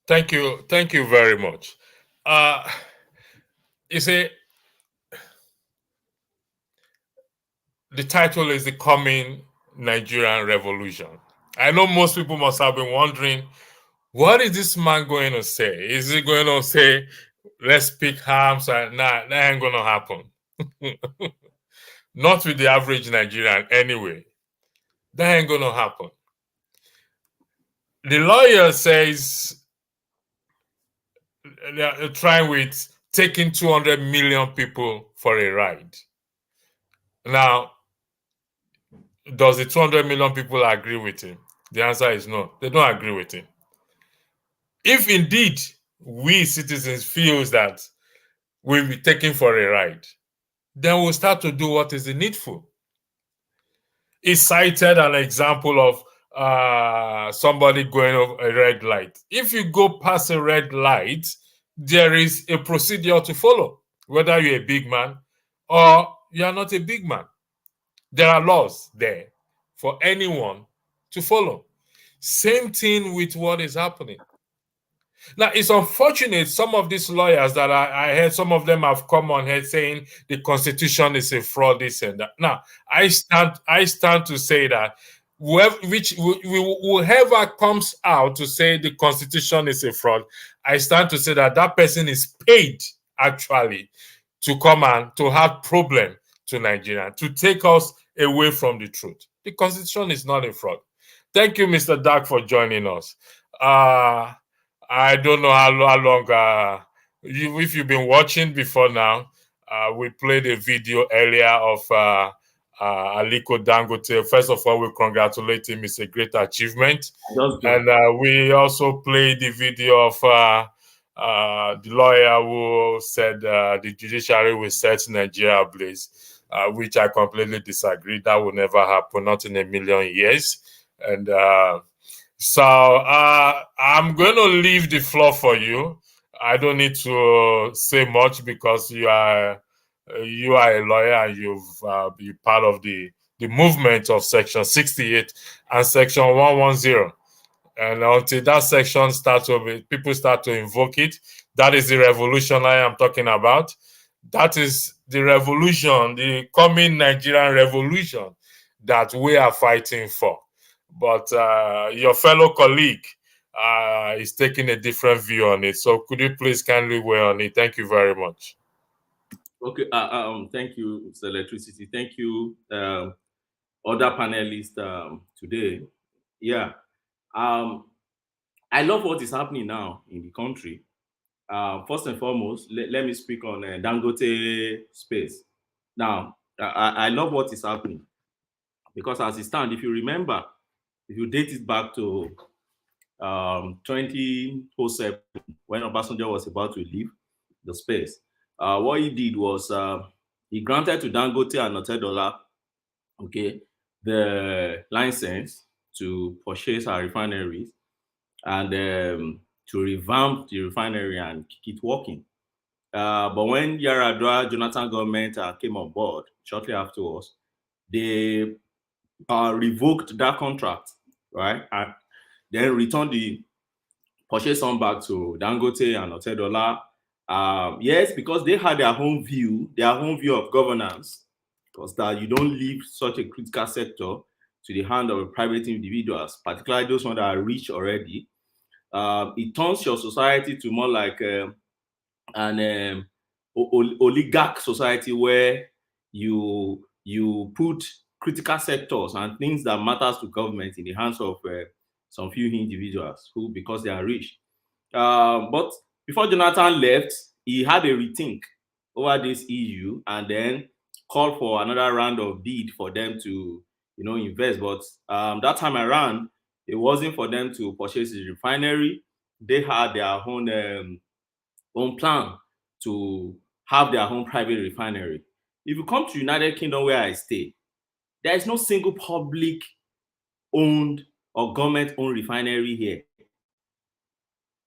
Thank you very much. You see, the title is The Coming Nigerian Revolution. I know most people must have been wondering, what is this man going to say? Is he going to say, let's pick arms? Nah, that ain't going to happen. Not with the average Nigerian anyway. That ain't going to happen. The lawyer says they're trying with taking 200 million people for a ride. Now, does the 200 million people agree with him? The answer is no. They don't agree with him. If indeed we citizens feel that we'll be taken for a ride, then we'll start to do what is needful. He cited an example of somebody going over a red light. If you go past a red light, there is a procedure to follow, whether you're a big man or you are not a big man. There are laws there for anyone to follow. Same thing with what is happening. Now, it's unfortunate some of these lawyers that I heard, some of them have come on here saying the Constitution is a fraud, this and that. Now, I stand to say that whoever comes out to say the Constitution is a fraud, I stand to say that that person is paid actually to come and to have problem to Nigeria, to take us away from the truth. The Constitution is not a fraud. Thank you, Mr. Dark, for joining us. I don't know how long if you've been watching before now. We played a video earlier of Aliko Dangote. First of all, we congratulate him. It's a great achievement. And we also played the video of the lawyer who said the judiciary will set Nigeria ablaze, which I completely disagree. That will never happen, not in a million years. And so I'm going to leave the floor for you. I don't need to say much because you are a lawyer and you've been part of the movement of Section 68 and Section 110. And until that section starts to people start to invoke it, that is the revolution I am talking about. That is the revolution, the coming Nigerian revolution that we are fighting for. But your fellow colleague is taking a different view on it. So could you please kindly weigh on it? Thank you very much. Okay. Thank you, Mr. Electricity. Thank you, other panelists today. Yeah. I love what is happening now in the country. First and foremost, let me speak on Dangote space. Now, I love what is happening because as it stands, if you remember, if you date it back to 2007, when Obasanjo was about to leave, the space. What he did was he granted to Dangote and Otedola, okay, the license to purchase our refineries and to revamp the refinery and keep it working. But when Yar'Adua, Jonathan government came on board shortly afterwards, they revoked that contract, right? And then returned the purchase on back to Dangote and Otedola. Yes, because they had their own view of governance, because that you don't leave such a critical sector to the hand of private individuals, particularly those ones that are rich already. It turns your society to more like an oligarch society where you put critical sectors and things that matters to government in the hands of some few individuals who, because they are rich. But before Jonathan left, he had a rethink over this issue and then called for another round of bid for them to, invest. But that time around, it wasn't for them to purchase the refinery. They had their own plan to have their own private refinery. If you come to United Kingdom where I stay, there is no single public owned or government owned refinery here.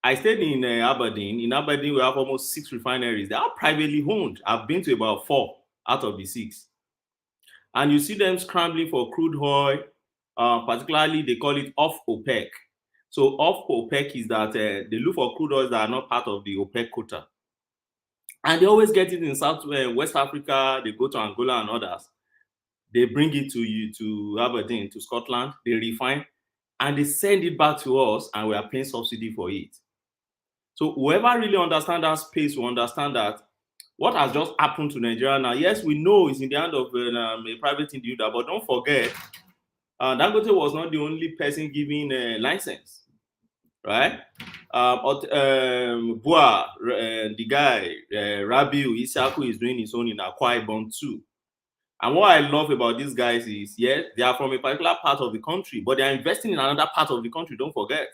I stayed in Aberdeen. In Aberdeen, we have almost 6 refineries. They are privately owned. I've been to about 4 out of the 6. And you see them scrambling for crude oil, particularly they call it off OPEC. So off OPEC is that they look for crude oils that are not part of the OPEC quota. And they always get it in West Africa. They go to Angola and others. They bring it to Aberdeen, to Scotland. They refine, and they send it back to us, and we are paying subsidy for it. So whoever really understands that space will understand that what has just happened to Nigeria now, yes, we know it's in the hand of a private individual, but don't forget, Dangote was not the only person giving a license, right? Bua, the guy, Rabiu Isaku is doing his own in Akwa Ibom too. And what I love about these guys is, yes, they are from a particular part of the country, but they are investing in another part of the country, don't forget.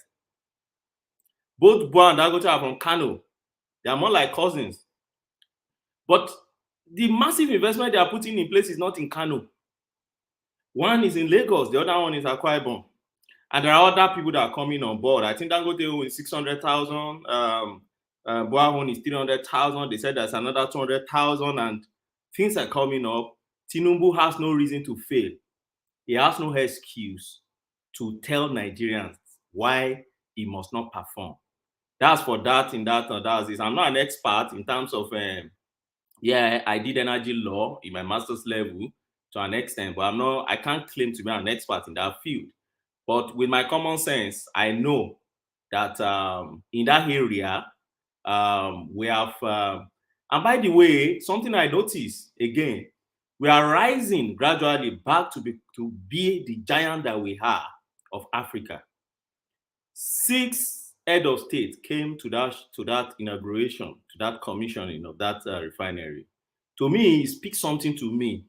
Both Bua and Dangote are from Kano. They are more like cousins. But the massive investment they are putting in place is not in Kano. One is in Lagos, the other one is Akwa Ibom. And there are other people that are coming on board. I think Dangote is 600,000, Bua is 300,000. They said there's another 200,000, and things are coming up. Tinubu has no reason to fail. He has no excuse to tell Nigerians why he must not perform. That's for that, in that, and that's this. I'm not an expert in terms of, I did energy law in my master's level to an extent, but I can't claim to be an expert in that field. But with my common sense, I know that in that area, we have, and by the way, something I noticed again, we are rising gradually back to be the giant that we are of Africa. 6 head of state came to that inauguration, to that commissioning of that refinery. To me, it speaks something to me.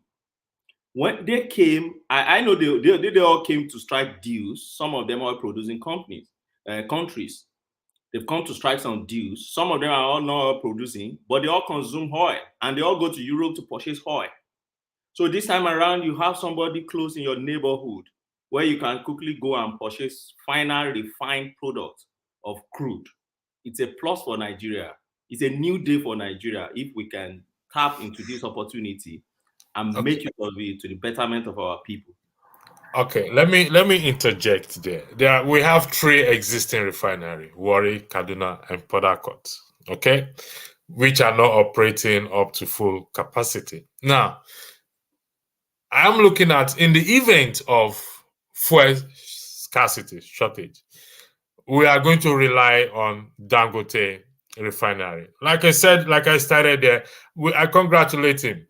When they came, I know they all came to strike deals. Some of them are producing countries. They've come to strike some deals. Some of them are all not producing, but they all consume oil, and they all go to Europe to purchase oil. So this time around, you have somebody close in your neighborhood where you can quickly go and purchase final refined product of crude. It's a plus for Nigeria. It's a new day for Nigeria if we can tap into this opportunity and make it to the betterment of our people. Okay, let me interject there. We have 3 existing refineries: Warri, Kaduna, and Port Harcourt. Okay, which are not operating up to full capacity. Now, I'm looking at, in the event of fuel scarcity, shortage, we are going to rely on Dangote refinery. Like I said, like I started there, I congratulate him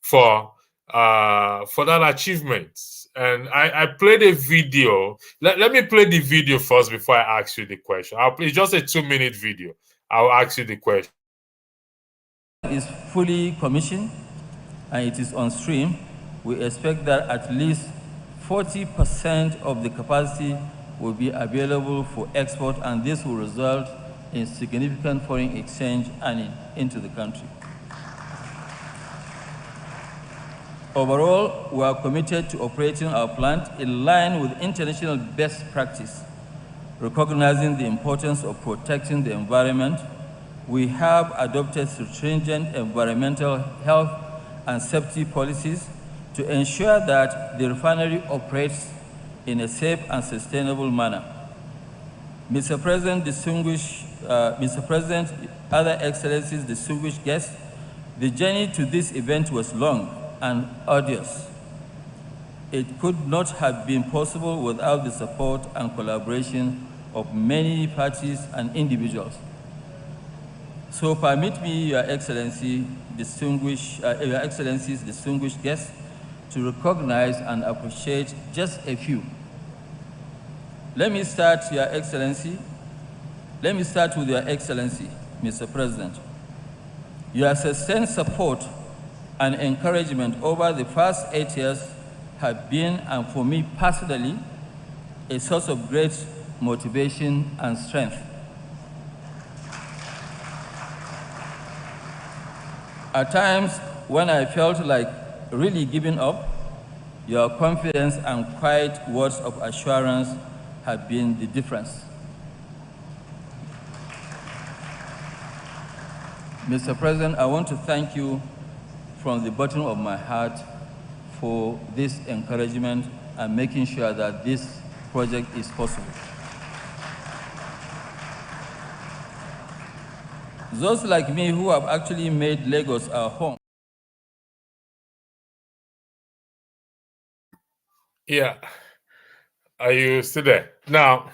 for that achievement. And I played a video. Let me play the video first before I ask you the question. I'll play just a 2-minute video. I'll ask you the question. It's fully commissioned and it is on stream. We expect that at least 40% of the capacity will be available for export, and this will result in significant foreign exchange and into the country. Overall, we are committed to operating our plant in line with international best practice, recognizing the importance of protecting the environment. We have adopted stringent environmental health and safety policies to ensure that the refinery operates in a safe and sustainable manner. Mr. President, other excellencies, distinguished guests, the journey to this event was long and arduous. It could not have been possible without the support and collaboration of many parties and individuals. So permit me, Your Excellencies, distinguished guests, to recognize and appreciate just a few. Let me start with Your Excellency, Mr. President. Your sustained support and encouragement over the past 8 years have been, and for me personally, a source of great motivation and strength. At times, when I felt like really giving up, your confidence and quiet words of assurance have been the difference. Mr. President, I want to thank you from the bottom of my heart for this encouragement and making sure that this project is possible. Those like me who have actually made Lagos our home. Yeah. Are you still there? Now,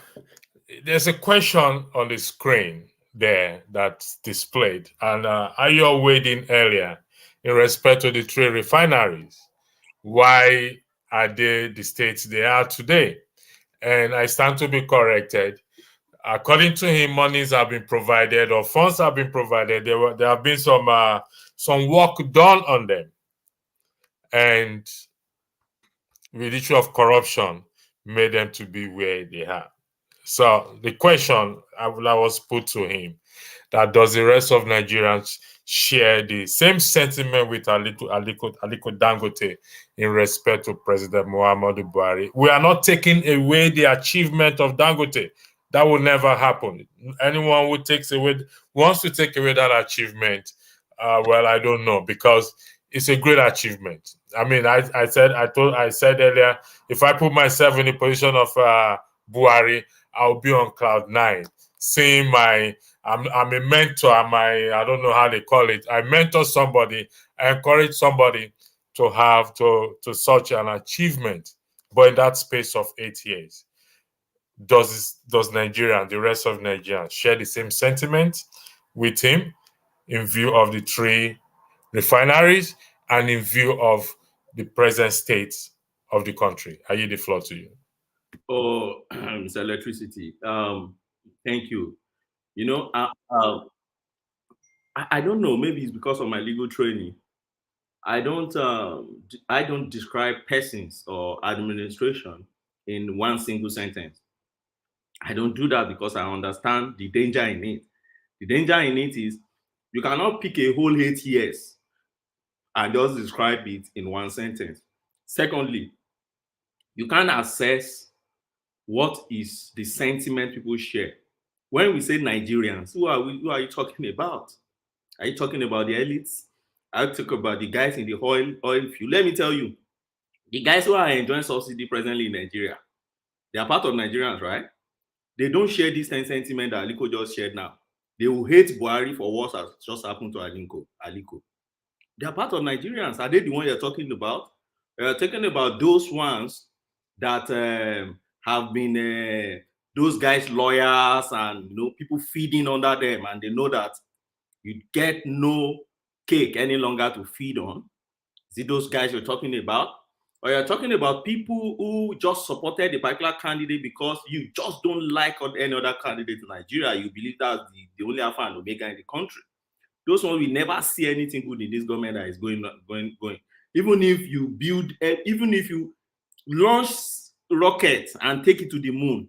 there's a question on the screen there that's displayed. And Ayo weighed in earlier in respect to the 3 refineries. Why are they the states they are today? And I stand to be corrected. According to him, monies have been provided or funds have been provided. There have been some work done on them. And with the issue of corruption made them to be where they are. So the question that was put to him, that does the rest of Nigerians share the same sentiment with Aliko Dangote in respect to President Muhammadu Buhari? We are not taking away the achievement of Dangote. That will never happen. Anyone who wants to take away that achievement, well, I don't know, because it's a great achievement. I mean, I said earlier, if I put myself in the position of Buhari, I'll be on cloud 9. Seeing I'm a mentor. I don't know how they call it. I mentor somebody. I encourage somebody to have to such an achievement. But in that space of 8 years, does Nigeria, the rest of Nigeria, share the same sentiment with him in view of the 3 refineries and in view of the present state of the country? I yield the floor to you. Oh, Mr. Electricity, thank you. You know, I don't know. Maybe it's because of my legal training. I don't describe persons or administration in one single sentence. I don't do that because I understand the danger in it. The danger in it is you cannot pick a whole 8 years and just describe it in one sentence. Secondly, you can't assess what is the sentiment people share. When we say Nigerians, who are you talking about? Are you talking about the elites? Are you talking about the guys in the oil field? Let me tell you, the guys who are enjoying subsidy presently in Nigeria, they are part of Nigerians, right? They don't share this same sentiment that Aliko just shared now. They will hate Buhari for what has just happened to Aliko. They are part of Nigerians. Are they the one you're talking about? You're talking about those ones that have been those guys lawyers and people feeding under them, and they know that you get no cake any longer to feed on. Is it those guys you're talking about? Or you're talking about people who just supported a particular candidate because you just don't like any other candidate in Nigeria? You believe that's the only alpha and omega in the country. Those ones will never see anything good in this government that is going. Even if you launch rockets and take it to the moon,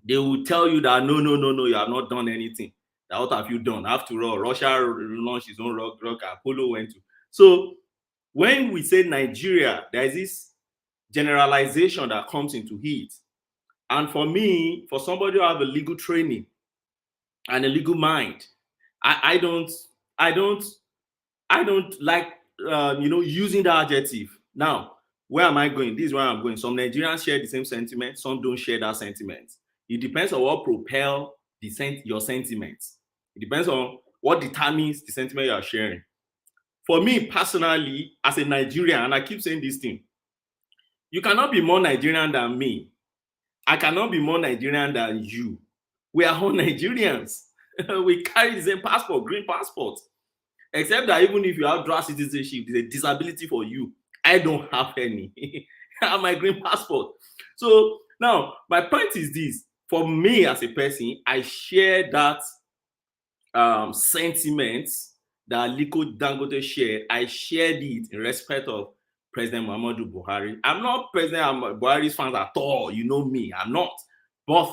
they will tell you that no, you have not done anything. What have you done? After all, Russia launched its own rocket, Apollo went to. So when we say Nigeria, there is this generalization that comes into it. And for me, for somebody who have a legal training and a legal mind, I don't like using the adjective. Now, where am I going? This is where I'm going. Some Nigerians share the same sentiment, some don't share that sentiment. It depends on what propel your sentiments. It depends on what determines the sentiment you are sharing. For me personally, as a Nigerian, and I keep saying this thing, you cannot be more Nigerian than me. I cannot be more Nigerian than you. We are all Nigerians. We carry the same passport, green passport. Except that even if you have dual citizenship, there's a disability for you. I don't have any. I have my green passport. So now, my point is this. For me as a person, I share that sentiment that Aliko Dangote shared. I shared it in respect of President Muhammadu Buhari. I'm not President Buhari's fan at all. You know me. I'm not. But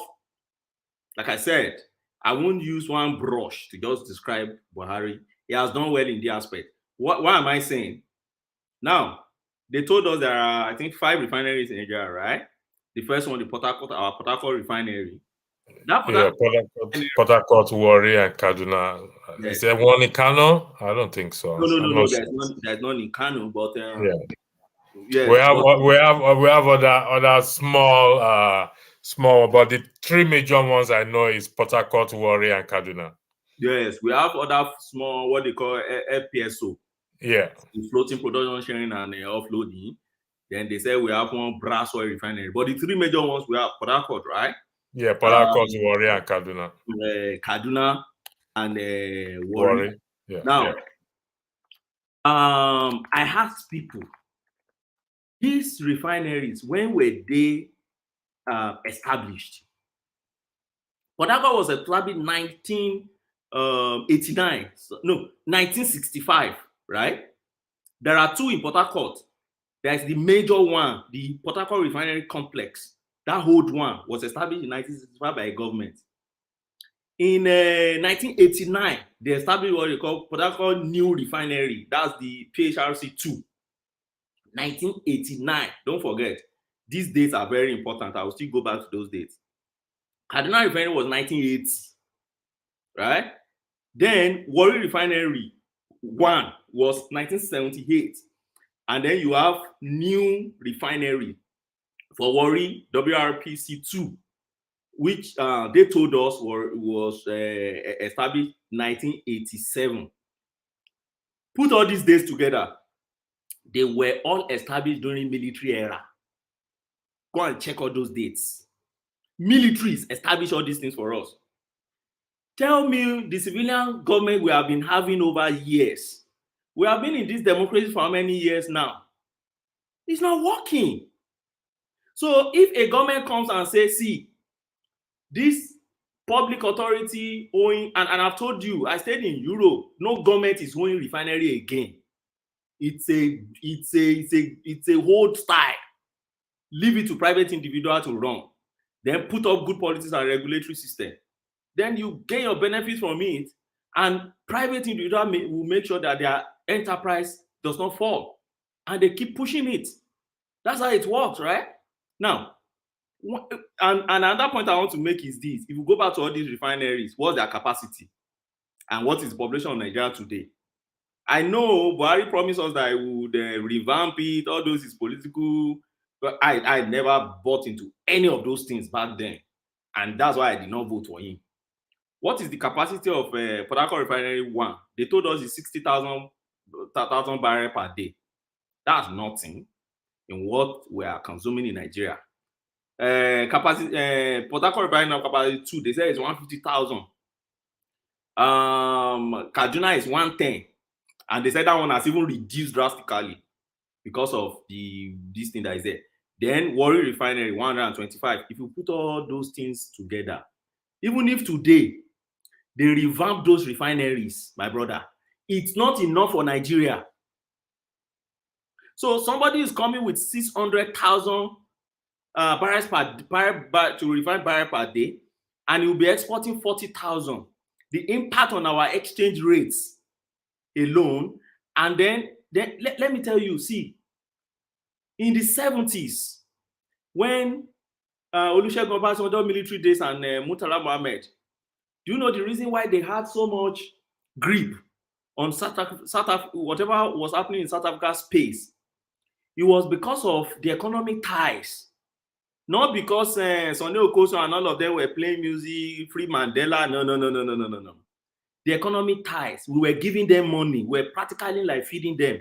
like I said, I won't use one brush to just describe Buhari. He has done well in the aspect. What am I saying? Now, they told us there are, I think, 5 refineries in Nigeria, right? The first one, our Port Harcourt refinery. Port Harcourt, Warri, and Kaduna. Yes. Is there one in Kano? I don't think so. No. There's none in Kano, but yeah, we have other small, but the 3 major ones I know is Port Harcourt, Warri, and Kaduna. Yes, we have other small, what they call FPSO. Yeah, floating production sharing and offloading. Then they say we have one brass oil refinery, but the 3 major ones we have Port Harcourt, right? Yeah, Port Harcourt, Warri, and Kaduna. Kaduna and Warri. Yeah. Now, I asked people, these refineries, when were they established? Port Harcourt was established in 1965, right? There are 2 in Port Harcourt. There's the major one, the Port Harcourt Refinery Complex. That old one was established in 1965 by a government. In 1989, they established what they call Port Harcourt New Refinery. That's the PHRC 2. 1989. Don't forget, these dates are very important. I will still go back to those dates. Kaduna Refinery was 1980, right? Then Warri Refinery 1 was 1978. And then you have New Refinery for Warri, WRPC 2, which they told us was established 1987. Put all these days together, they were all established during military era. Go and check all those dates. Militaries established all these things for us. Tell me the civilian government we have been having over years. We have been in this democracy for how many years now? It's not working. So if a government comes and says, see, this public authority owing, and I've told you, I stayed in Europe, no government is owning refinery again. It's a old style. Leave it to private individual to run. Then put up good policies and regulatory system. Then you gain your benefits from it, and private individual will make sure that their enterprise does not fall. And they keep pushing it. That's how it works, right? Now, and another point I want to make is this. If you go back to all these refineries, what's their capacity? And what is the population of Nigeria today? I know Buhari promised us that I would revamp it. All those is political. But I never bought into any of those things back then. And that's why I did not vote for him. What is the capacity of Port Harcourt Refinery 1? They told us it's 60,000 barrels per day. That's nothing in what we are consuming in Nigeria. Capacity, Port Harcourt Refinery capacity 2, they say it's 150,000. Kaduna is 110. And they said that one has even reduced drastically because of this thing that is there. Then Warri Refinery 125. If you put all those things together, even if today they revamp those refineries, my brother, it's not enough for Nigeria. So somebody is coming with 600,000 barrels to refine barrel per day, and you'll be exporting 40,000. the impact on our exchange rates alone. And then let me tell you, see, in the 70s, when Olusegun Obasanjo military days and Murtala Mohammed, do you know the reason why they had so much grip on South Africa, whatever was happening in South Africa space? It was because of the economic ties. Not because Sonny Okoso and all of them were playing music, Free Mandela. No. The economic ties. We were giving them money. We were practically like feeding them.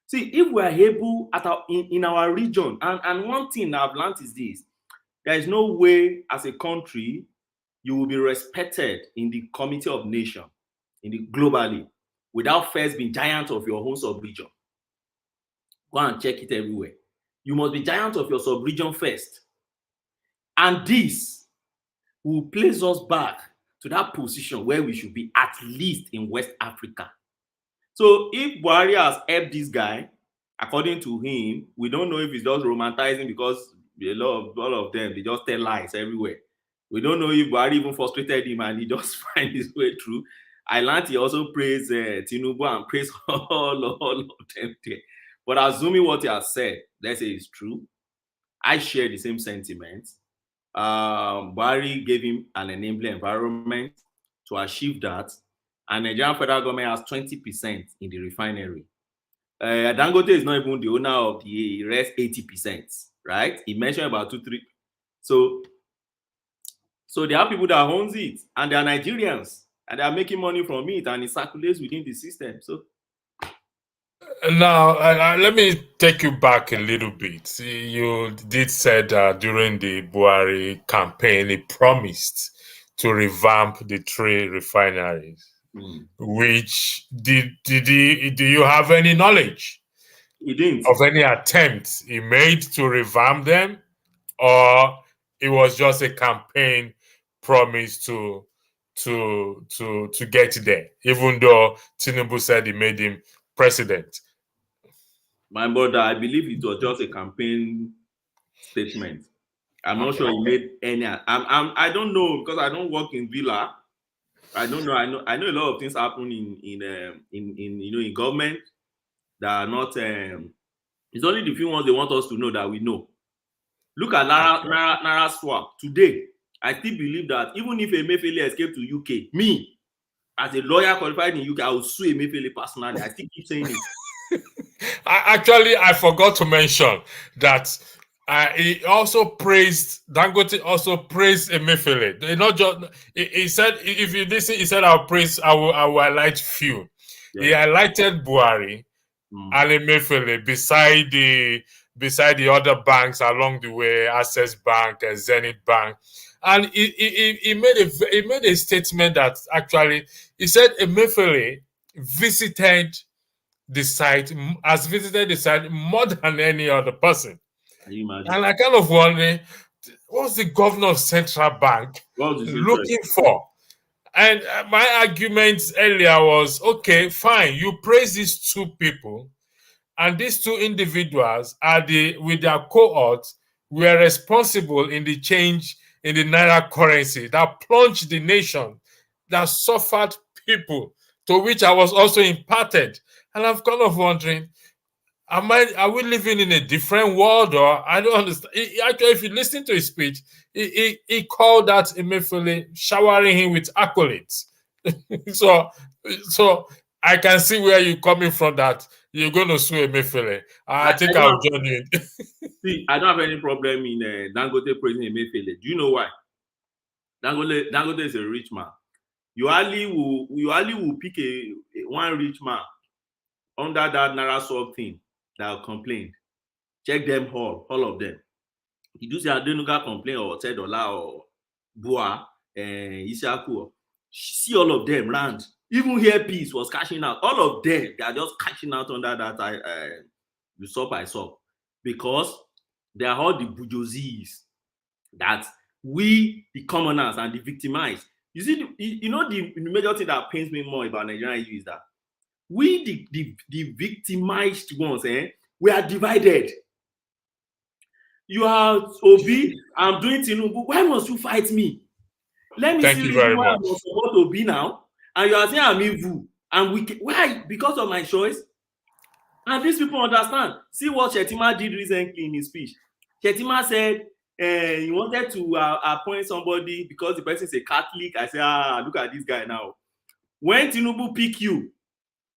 See, if we are able in our region, and one thing I've learned is this: there is no way as a country you will be respected in the Committee of Nations, globally, without first being giant of your own sub-region. Go and check it everywhere. You must be giant of your sub-region first. And this will place us back to that position where we should be, at least in West Africa. So if Buhari has helped this guy, according to him, we don't know if he's just romanticizing, because all of them, they just tell lies everywhere. We don't know if Buhari even frustrated him and he just find his way through. I learned he also praised Tinubu and praised all of them there. But assuming what he has said, let's say it's true, I share the same sentiments. Buhari gave him an enabling environment to achieve that, and the Nigerian federal government has 20% in the refinery. Dangote is not even the owner of the rest 80%, right? He mentioned about 2-3. So there are people that owns it, and they are Nigerians, and they are making money from it, and it circulates within the system. So now, let me take you back a little bit. You did say that during the Buhari campaign, he promised to revamp the 3 refineries. Which do you have any knowledge? He didn't. Of any attempts he made to revamp them, or it was just a campaign promise to get there, even though Tinubu said he made him president? My brother, I believe it was just a campaign statement. I'm not sure he made any. I don't know, because I don't work in Villa. I don't know. I know a lot of things happen in government that are not. It's only the few ones they want us to know that we know. Look at Naira swap today. I still believe that even if Emefiele escaped to UK, me as a lawyer qualified in UK, I will sue Emefiele personally. I still keep saying it. I forgot to mention that he also praised Dangote. Also praised Emefiele. Not just he said, if you listen, he said, I will highlight few. Yeah. He highlighted Buhari and Emefiele beside the other banks along the way, Access Bank and Zenith Bank. And he made a statement that actually he said Emefiele visited the site more than any other person. And I kind of wonder, what's the governor of Central Bank looking for? And my argument earlier was, okay, fine, you praise these 2 people, and these 2 individuals with their cohorts were responsible in the change in the Naira currency that plunged the nation, that suffered people, to which I was also imparted. And I'm kind of wondering, are we living in a different world, or I don't understand. Actually, if you listen to his speech, he called that Emefiele, showering him with accolades. so I can see where you're coming from, that you're going to sue Emefiele. I think I'll join you. See, I don't have any problem in Dangote praising Emefiele. Do you know why? Dangote is a rich man. You only will pick one rich man under that Naira swap thing that complained. Check them all of them. You do see Adenuga complain, or Tedola, or Bua, and Ishaku. See all of them round. Even here, Peace was cashing out. All of them, they are just cashing out under that usurp, because they are all the bourgeoisies that we, the commoners and the victimized. You see, the major thing that pains me more about Nigerian is that we, the victimized ones, we are divided. You are Obi, I'm doing Tinubu. Why must you fight me? Let me Thank see you reason very why I much. must support Obi now, and you are saying I'm evil and wicked. Why? Because of my choice. And these people understand. See what Shetima did recently in his speech. Shetima said he wanted to appoint somebody because the person is a Catholic. I said, look at this guy now. When Tinubu pick you,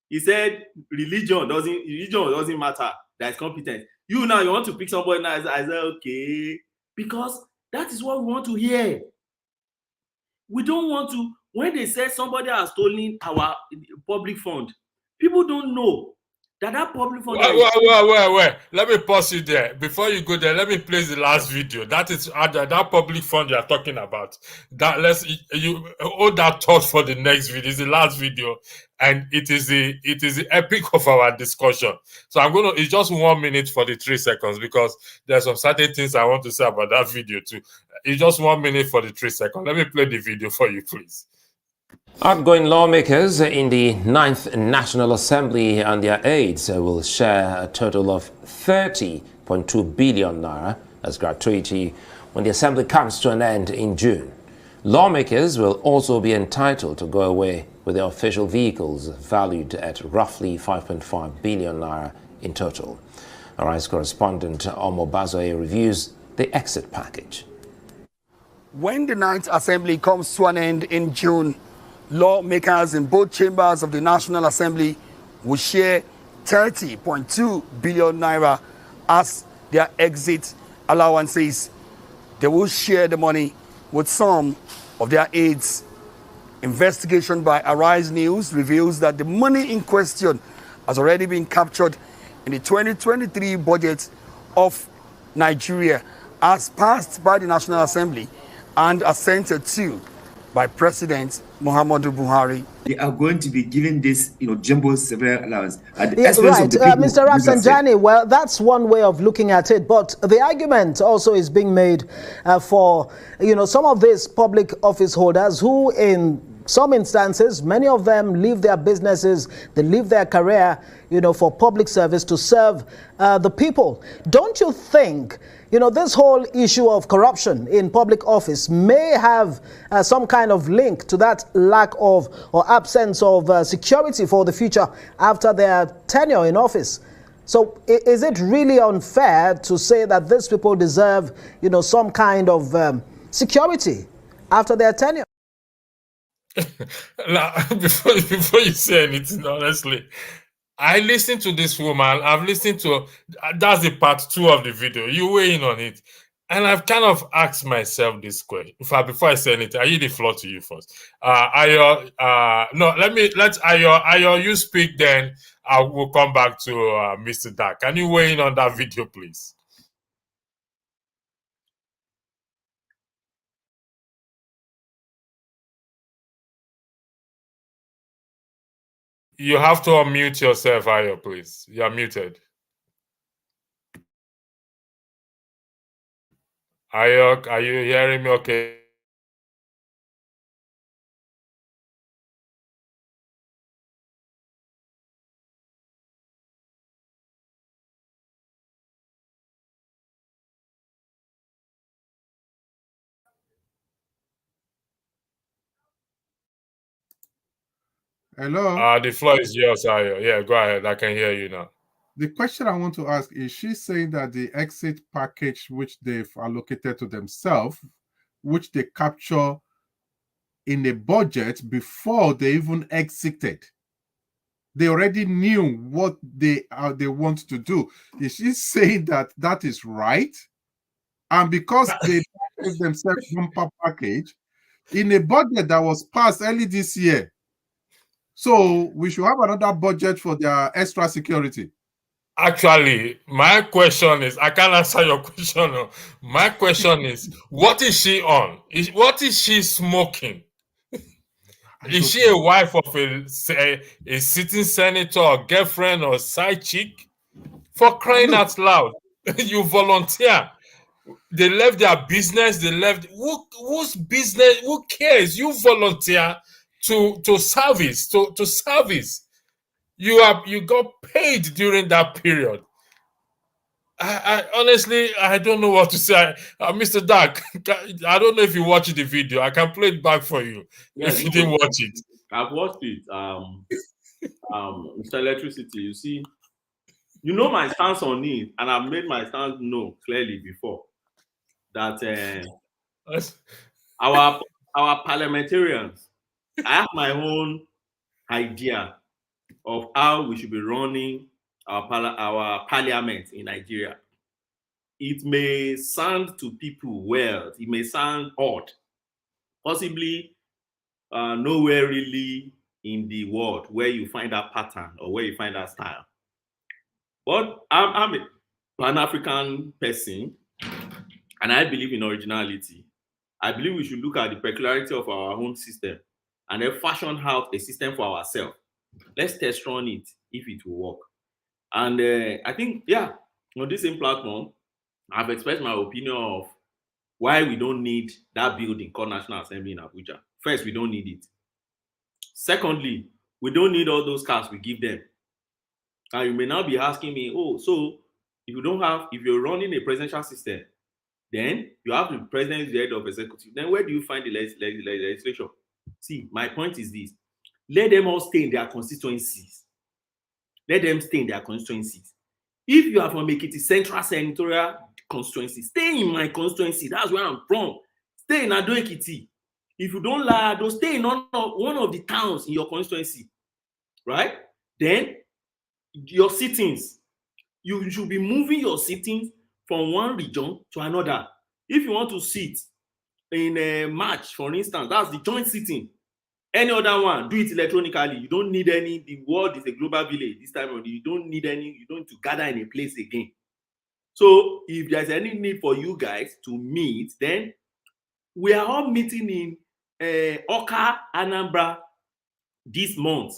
he said religion doesn't matter. That's competence. You now you want to pick somebody now. I said, okay, because that is what we want to hear. We don't want to. When they say somebody has stolen our public fund, people don't know that public fund that is. Wait. Let me pause you there. Before you go there, let me play the last video. That is that public fund you are talking about. That you hold that thought for the next video. It's the last video, and it is the epic of our discussion. So it's just 1 minute for the 3 seconds because there's some certain things I want to say about that video too. It's just 1 minute for the 3 seconds. Let me play the video for you, please. Outgoing lawmakers in the 9th National Assembly and their aides will share a total of 30.2 billion naira as gratuity when the assembly comes to an end in June. Lawmakers will also be entitled to go away with their official vehicles valued at roughly 5.5 billion naira in total. Our Rice correspondent Omo Bazoe reviews the exit package. When the 9th Assembly comes to an end in June, lawmakers in both chambers of the National Assembly will share 30.2 billion naira as their exit allowances. They will share the money with some of their aides. Investigation by Arise News reveals that the money in question has already been captured in the 2023 budget of Nigeria as passed by the National Assembly and assented to by President Muhammadu Buhari. They are going to be given this, jumbo several allowance at the Yeah, expense right, of the people. Mr. Rafsanjani, well, that's one way of looking at it, but the argument also is being made for, some of these public office holders who in some instances, many of them leave their businesses, they leave their career, for public service to serve the people. Don't you think, this whole issue of corruption in public office may have some kind of link to that lack of or absence of security for the future after their tenure in office? So is it really unfair to say that these people deserve, some kind of security after their tenure? Now, before you say anything, honestly, I listened to this woman. I've listened to that's the part 2 of the video. You weigh in on it, and I've kind of asked myself this question. Before I say anything, I yield the floor to you first. Ayo, no, let's Ayo, you speak. Then I will come back to Mr. Dak. Can you weigh in on that video, please? You have to unmute yourself, Ayo, please. You're muted. Ayo, are you hearing me okay? Hello? The floor is yours, Ayo. Yeah, go ahead. I can hear you now. The question I want to ask is she saying that the exit package which they've allocated to themselves, which they capture in a budget before they even exited, they already knew what they want to do. Is she saying that that is right? And because they gave themselves bumper package in a budget that was passed early this year, so we should have another budget for their extra security. Actually, my question is, I can't answer your question. No. My question is, what is she on? What is she smoking? Is she a wife of a sitting senator or girlfriend or side chick? For crying out loud, you volunteer. They left their business. They left. Whose business? Who cares? You volunteer to service. To service. You got paid during that period. I honestly, I don't know what to say. Mr. Dark, I don't know if you watched the video. I can play it back for you Yes, if you no, didn't watch it. I've watched it. Mr. Electricity, you see, you know my stance on it, and I've made my stance known clearly before that our parliamentarians, I have my own idea of how we should be running our parliament in Nigeria. It may sound to people well, it may sound odd, possibly nowhere really in the world where you find that pattern or where you find that style. But I'm a Pan-African person, and I believe in originality. I believe we should look at the peculiarity of our own system and then fashion out a system for ourselves. Let's test run it if it will work. And I think, yeah, on this same platform, I've expressed my opinion of why we don't need that building called National Assembly in Abuja. First, we don't need it. Secondly, we don't need all those cars we give them. And you may now be asking me, oh, so if you're running a presidential system, then you have the president, the head of executive. Then where do you find the legislation? See, my point is this. Let them all stay in their constituencies. Let them stay in their constituencies. If you are from Ekiti Central Senatorial constituency, stay in my constituency. That's where I'm from. Stay in Ado Ekiti. If you don't like Ado, stay in one of the towns in your constituency. Right? Then your sittings, you should be moving your sittings from one region to another. If you want to sit in a March, for instance, that's the joint sitting. Any other one, do it electronically. You don't need any. The world is a global village this time of the. You don't need any. You don't need to gather in a place again. So if there's any need for you guys to meet, then we are all meeting in Oka, Anambra this month.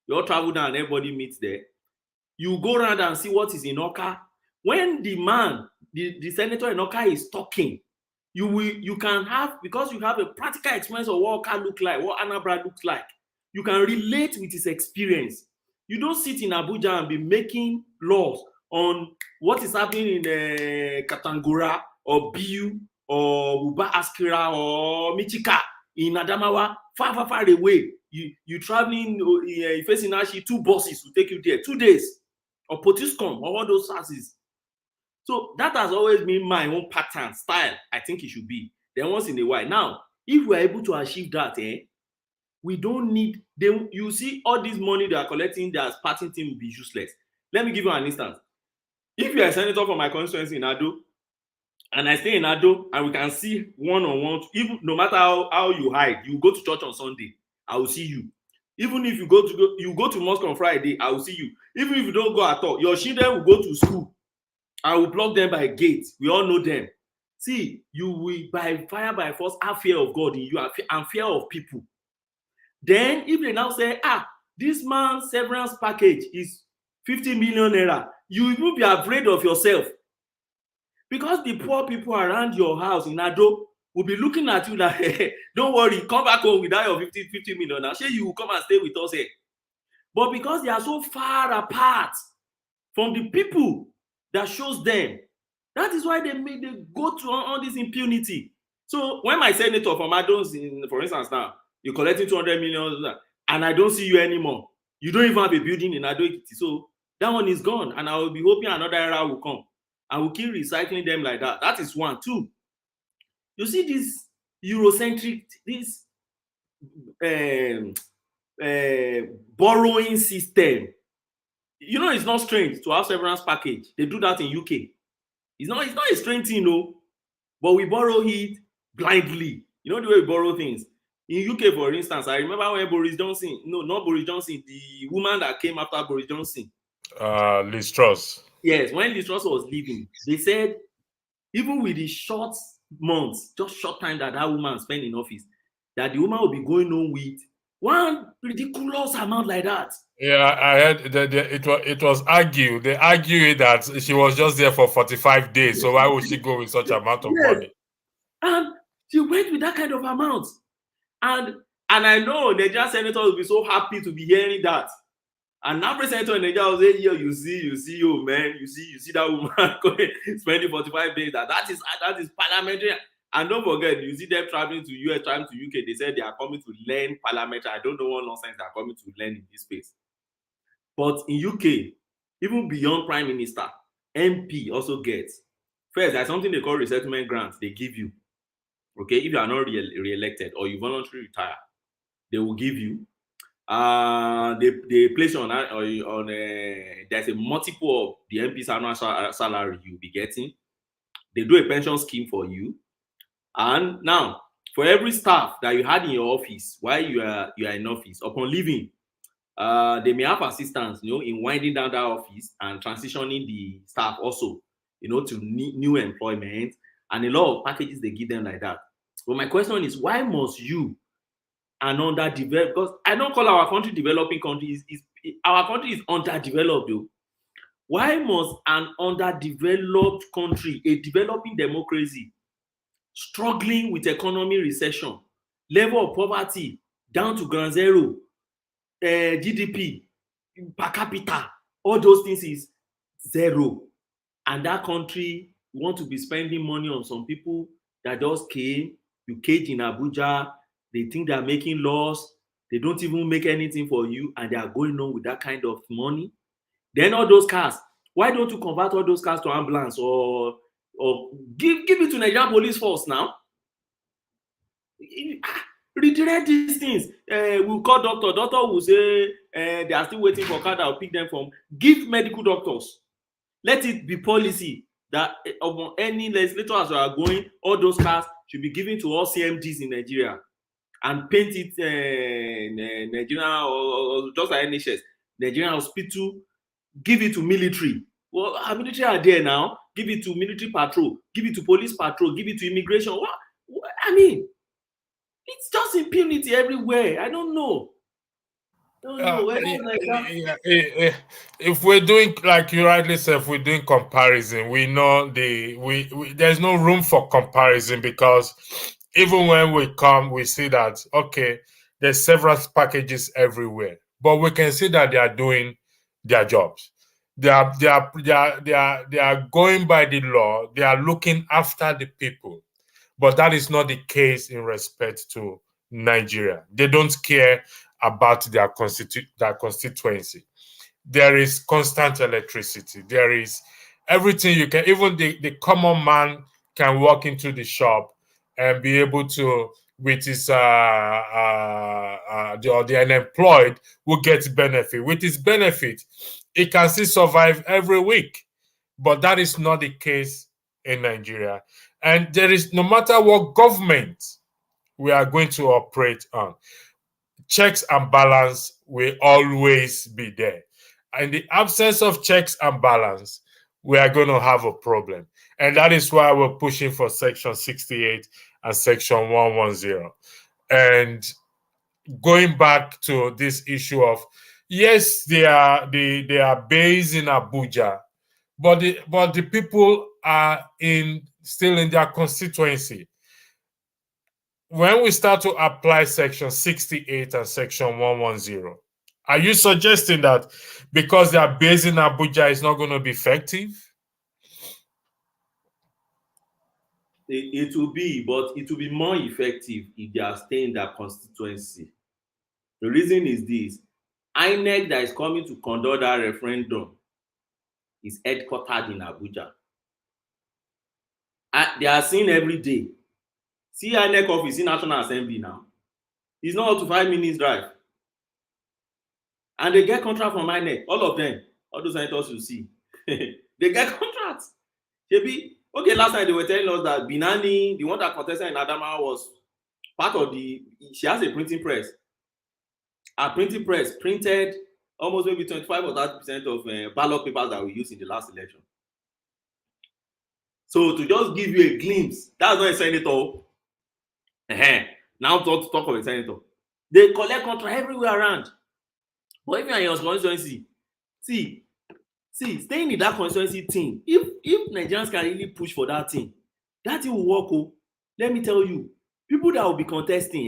You all travel down and everybody meets there. You go around and see what is in Oka. When the man, the senator in Oka is talking, you can have, because you have a practical experience of what Oka looks like, what Anambra looks like, you can relate with his experience. You don't sit in Abuja and be making laws on what is happening in Katangura or Biu or Uba Askira or Michika in Adamawa, far away. You traveling, facing actually 2 buses to take you there, 2 days, or Potiscom, or all those houses. So that has always been my own pattern, style, I think it should be. Then once in a while. Now, if we are able to achieve that, we don't need them. You see, all this money they are collecting, their parting team will be useless. Let me give you an instance. If you are a senator from my constituency in Ado, and I stay in Ado, and we can see one-on-one, even no matter how you hide, you go to church on Sunday, I will see you. Even if you go to mosque on Friday, I will see you. Even if you don't go at all, your children will go to school. I will block them by gate. We all know them. See, you will by fire by force have fear of God in you and fear of people. Then if they now say, this man's severance package is 50 million naira, you will be afraid of yourself. Because the poor people around your house in Ado will be looking at you like, hey, don't worry, come back home without your 50 million. Now, say you will come and stay with us here. But because they are so far apart from the people that shows them, that is why they go to all this impunity. So when my senator from Adons, for instance, now you're collecting 200 million and I don't see you anymore, you don't even have a building in Ado Ekiti, so that one is gone, and I will be hoping another era will come and we'll keep recycling them like that. That is one. Two, you see this Eurocentric, this borrowing system. You know, it's not strange to have severance package. They do that in UK. It's not a strange thing, no. But we borrow it blindly. You know the way we borrow things. In UK, for instance, I remember when Boris Johnson, no, not Boris Johnson, the woman that came after Boris Johnson. Liz Truss. Yes, when Liz Truss was leaving, they said, even with the short months, just short time that woman spent in office, that the woman will be going on with one ridiculous amount like that. Yeah, I heard that it was argued. They argued that she was just there for 45 days. So why would she go with such amount of money? And she went with that kind of amount. And I know Nigerian senators will be so happy to be hearing that. And now senator in Nigeria will say, yo, you see, oh man, you see that woman spending 45 days. That is parliamentary. And don't forget, you see them traveling to US, traveling to UK. They said they are coming to learn parliamentary. I don't know what nonsense they are coming to learn in this space. But in UK, even beyond prime minister, MP also gets. First, there's something they call resettlement grants. They give you. Okay, if you are not re-elected or you voluntarily retire, they will give you. They place you on there's a multiple of the MP's annual salary you'll be getting. They do a pension scheme for you. And now, for every staff that you had in your office while you are in office, upon leaving, they may have assistance, in winding down that office and transitioning the staff also, to new employment, and a lot of packages they give them like that. But my question is, why must you, an underdeveloped, because I don't call our country developing country, our country is underdeveloped though. Why must an underdeveloped country, a developing democracy, struggling with economic recession, level of poverty down to ground zero, GDP per capita, all those things is zero, and that country want to be spending money on some people that just came, you cage in Abuja, they think they are making laws, they don't even make anything for you, and they are going on with that kind of money. Then all those cars, why don't you convert all those cars to ambulance or give it to Nigerian police force now? Redirect these things. We'll call doctor will say they are still waiting for car that will pick them from. Give medical doctors. Let it be policy that any legislators that are going, all those cars should be given to all CMDs in Nigeria and paint it Nigeria or just like NHS, Nigerian hospital, give it to military. Well, our military are there now. Give it to military patrol, give it to police patrol, give it to immigration. What? I mean, it's just impunity everywhere. I don't know. If we're doing, like you rightly said, if we're doing comparison, we know there's no room for comparison, because even when we come, we see that okay, there's several packages everywhere, but we can see that they are doing their jobs. They are going by the law. They are looking after the people, but that is not the case in respect to Nigeria. They don't care about their constituency. There is constant electricity. There is everything you can, even the common man can walk into the shop and be able to, with his the unemployed will get benefit. With his benefit, he can still survive every week. But that is not the case in Nigeria. And there is, no matter what government we are going to operate on, checks and balance will always be there. In the absence of checks and balance, we are going to have a problem. And that is why we're pushing for Section 68 and Section 110. And going back to this issue of, yes, they are based in Abuja, but the people are still in their constituency. When we start to apply Section 68 and Section 110, are you suggesting that because they are based in Abuja, it's not going to be effective? It will be, but it will be more effective if they are staying in their constituency. The reason is this: INEC that is coming to conduct that referendum is headquartered in Abuja. They are seen every day. See INEC office in National Assembly now. It's not up to 5 minutes drive. And they get contract from INEC, all of them, all those senators you see. They get contracts. Okay, last night they were telling us that Binani, the one that contested in Adama, was part of she has a printing press. Her printing press printed almost maybe 25 or 30% of ballot papers that we used in the last election. So to just give you a glimpse, that's not a senator. Now talk of a senator. They collect contract everywhere around. But if you are in your constituency, see, staying in that constituency thing, if Nigerians can really push for that thing will work. Oh, let me tell you, people that will be contesting,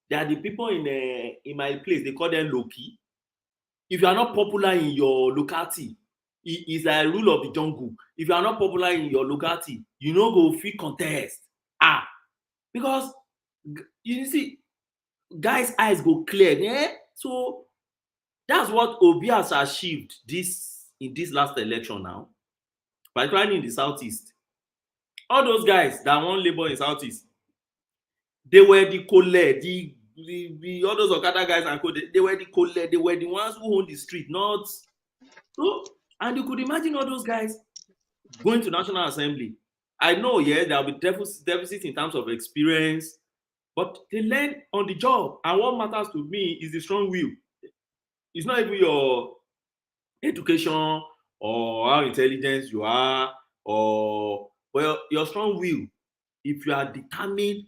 they are the people in my place, they call them low-key. If you are not popular in your locality, it's like a rule of the jungle. If you are not popular in your locality, you no go fit contest. Because you see, guys' eyes go clear. So that's what Obi has achieved in this last election now, particularly in the southeast. All those guys that won labor in southeast, they were the cole, the all those Okada guys and cole, they were the cole, they were the ones who own the street, not so. And you could imagine all those guys going to National Assembly. I know, yeah, there'll be deficit in terms of experience, but they learn on the job. And what matters to me is the strong will. It's not even your education or how intelligent you are, or well, your strong will. If you are determined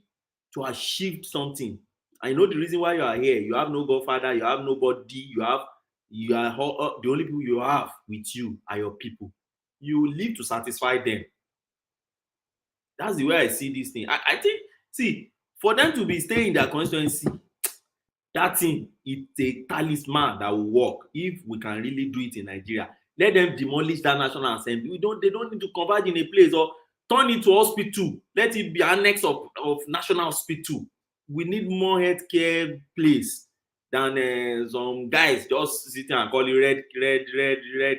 to achieve something, I know the reason why you are here. You have no godfather, you have nobody, you are the only people you have with you are your people. You live to satisfy them. That's the way I see this thing. I think, see, for them to be staying in their constituency, that thing, it's a talisman that will work if we can really do it in Nigeria. Let them demolish that National Assembly. They don't need to convert in a place or turn it to hospital. Let it be annex of National Hospital. We need more healthcare place than some guys just sitting and call it red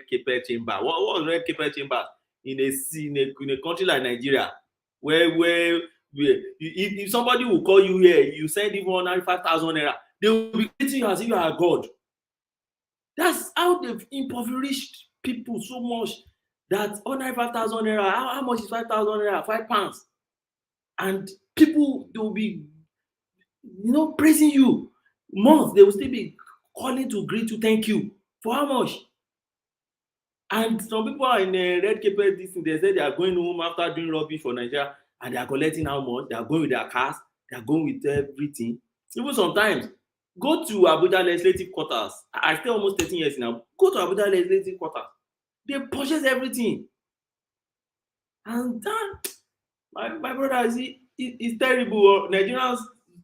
carpet chamber. What was red carpet chamber in a country like Nigeria, where if somebody will call you here, you send him 195,000 naira, they will be treating you as if you are God. That's how they've impoverished people so much that 195,000 naira, how much is 5,000 naira? £5. And people, they will be, praising you. Months, they will still be calling to greet you, thank you. For how much? And some people are in a red carpet, they say they are going home after doing rubbish for Nigeria, and they are collecting how much? They are going with their cars, they are going with everything. Even sometimes, go to Abuja legislative quarters. I stay almost 13 years now. Go to Abuja legislative quarters. They purchase everything. And that, my brother, it's terrible. Nigerians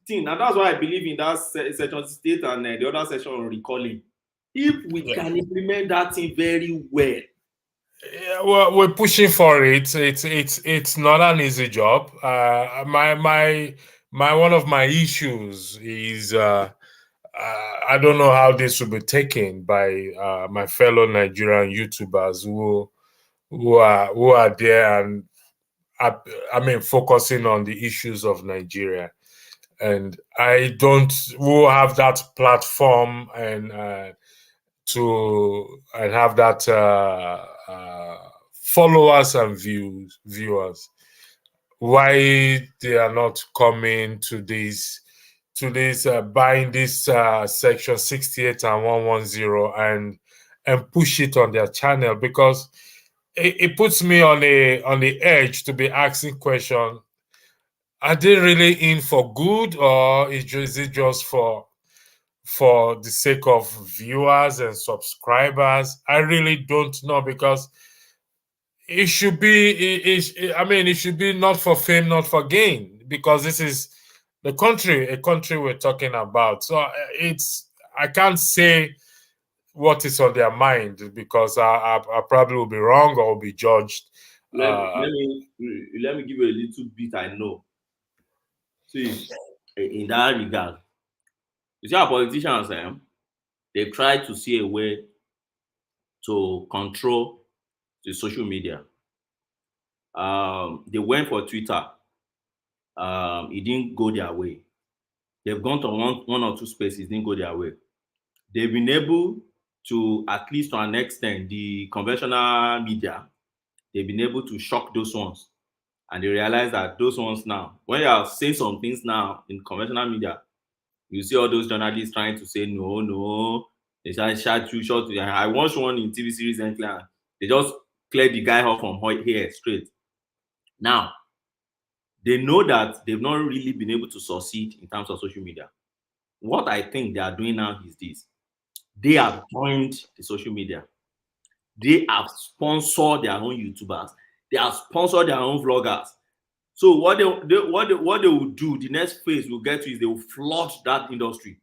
thing. And that's why I believe in that section state and the other section on recalling. If we can implement that thing very well. Yeah, well, we're pushing for it. It's not an easy job. My one of my issues is I don't know how this will be taken by my fellow Nigerian YouTubers who are there and I mean focusing on the issues of Nigeria, and I don't who have that platform and have that followers and viewers. Why they are not coming to this buying this section 68 and 110 and push it on their channel, because it puts me on the edge to be asking questions. Are they really in for good, or is it just for the sake of viewers and subscribers? I really don't know, because it should be it should be not for fame, not for gain, because this is a country we're talking about. So I can't say what is on their mind, because I probably will be wrong or will be judged. Let me give you a little bit I know. See, in that regard, you see our politicians, they try to see a way to control the social media. They went for Twitter. It didn't go their way. They've gone to one or two spaces, it didn't go their way. They've been able to, at least to an extent, the conventional media, they've been able to shock those ones. And they realize that those ones now, when you are saying some things now in conventional media, you see all those journalists trying to say no. They shout you. I watched one in TV series recently, and they just cleared the guy off from here straight. Now, they know that they've not really been able to succeed in terms of social media. What I think they are doing now is this. They have joined the social media. They have sponsored their own YouTubers. They have sponsored their own vloggers. So what they will do, the next phase we'll get to is they will flood that industry.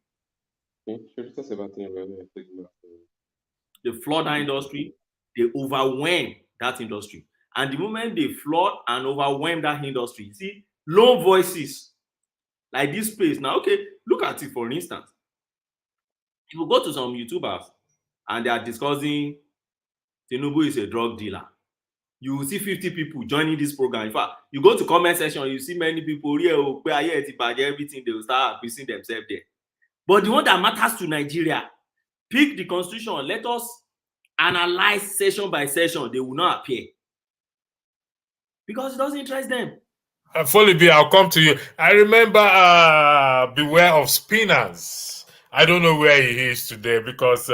they flood that industry, they overwhelm that industry. And the moment they flood and overwhelm that industry, you see, lone voices like this space. Now, okay, look at it for instance. If you go to some YouTubers and they are discussing Tinubu is a drug dealer, you will see 50 people joining this program. In fact, you go to comment section, you see many people, everything, they will start abusing themselves there. But the one that matters to Nigeria, pick the constitution, let us analyze session by session, they will not appear. Because it doesn't interest them. Folibi, I'll come to you. I remember beware of spinners. I don't know where he is today because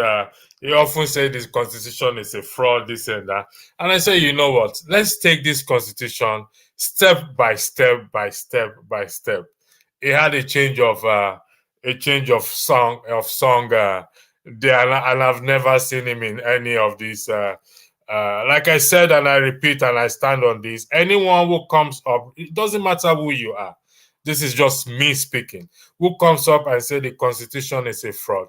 he often said this constitution is a fraud, this and that. And I say, you know what? Let's take this constitution step by step by step by step. He had a change of song there, and I've never seen him in any of these. Like I said, and I repeat, and I stand on this, anyone who comes up, it doesn't matter who you are. This is just me speaking. Who comes up and say the constitution is a fraud?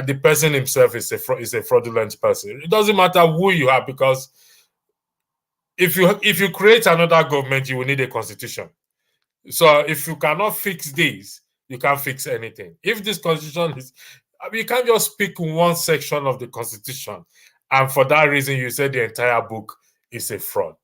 The person himself is a fraudulent person. It doesn't matter who you are, because if you create another government, you will need a constitution. So if you cannot fix this, you can't fix anything. If this constitution is, you can't just pick one section of the constitution, and for that reason you say the entire book is a fraud.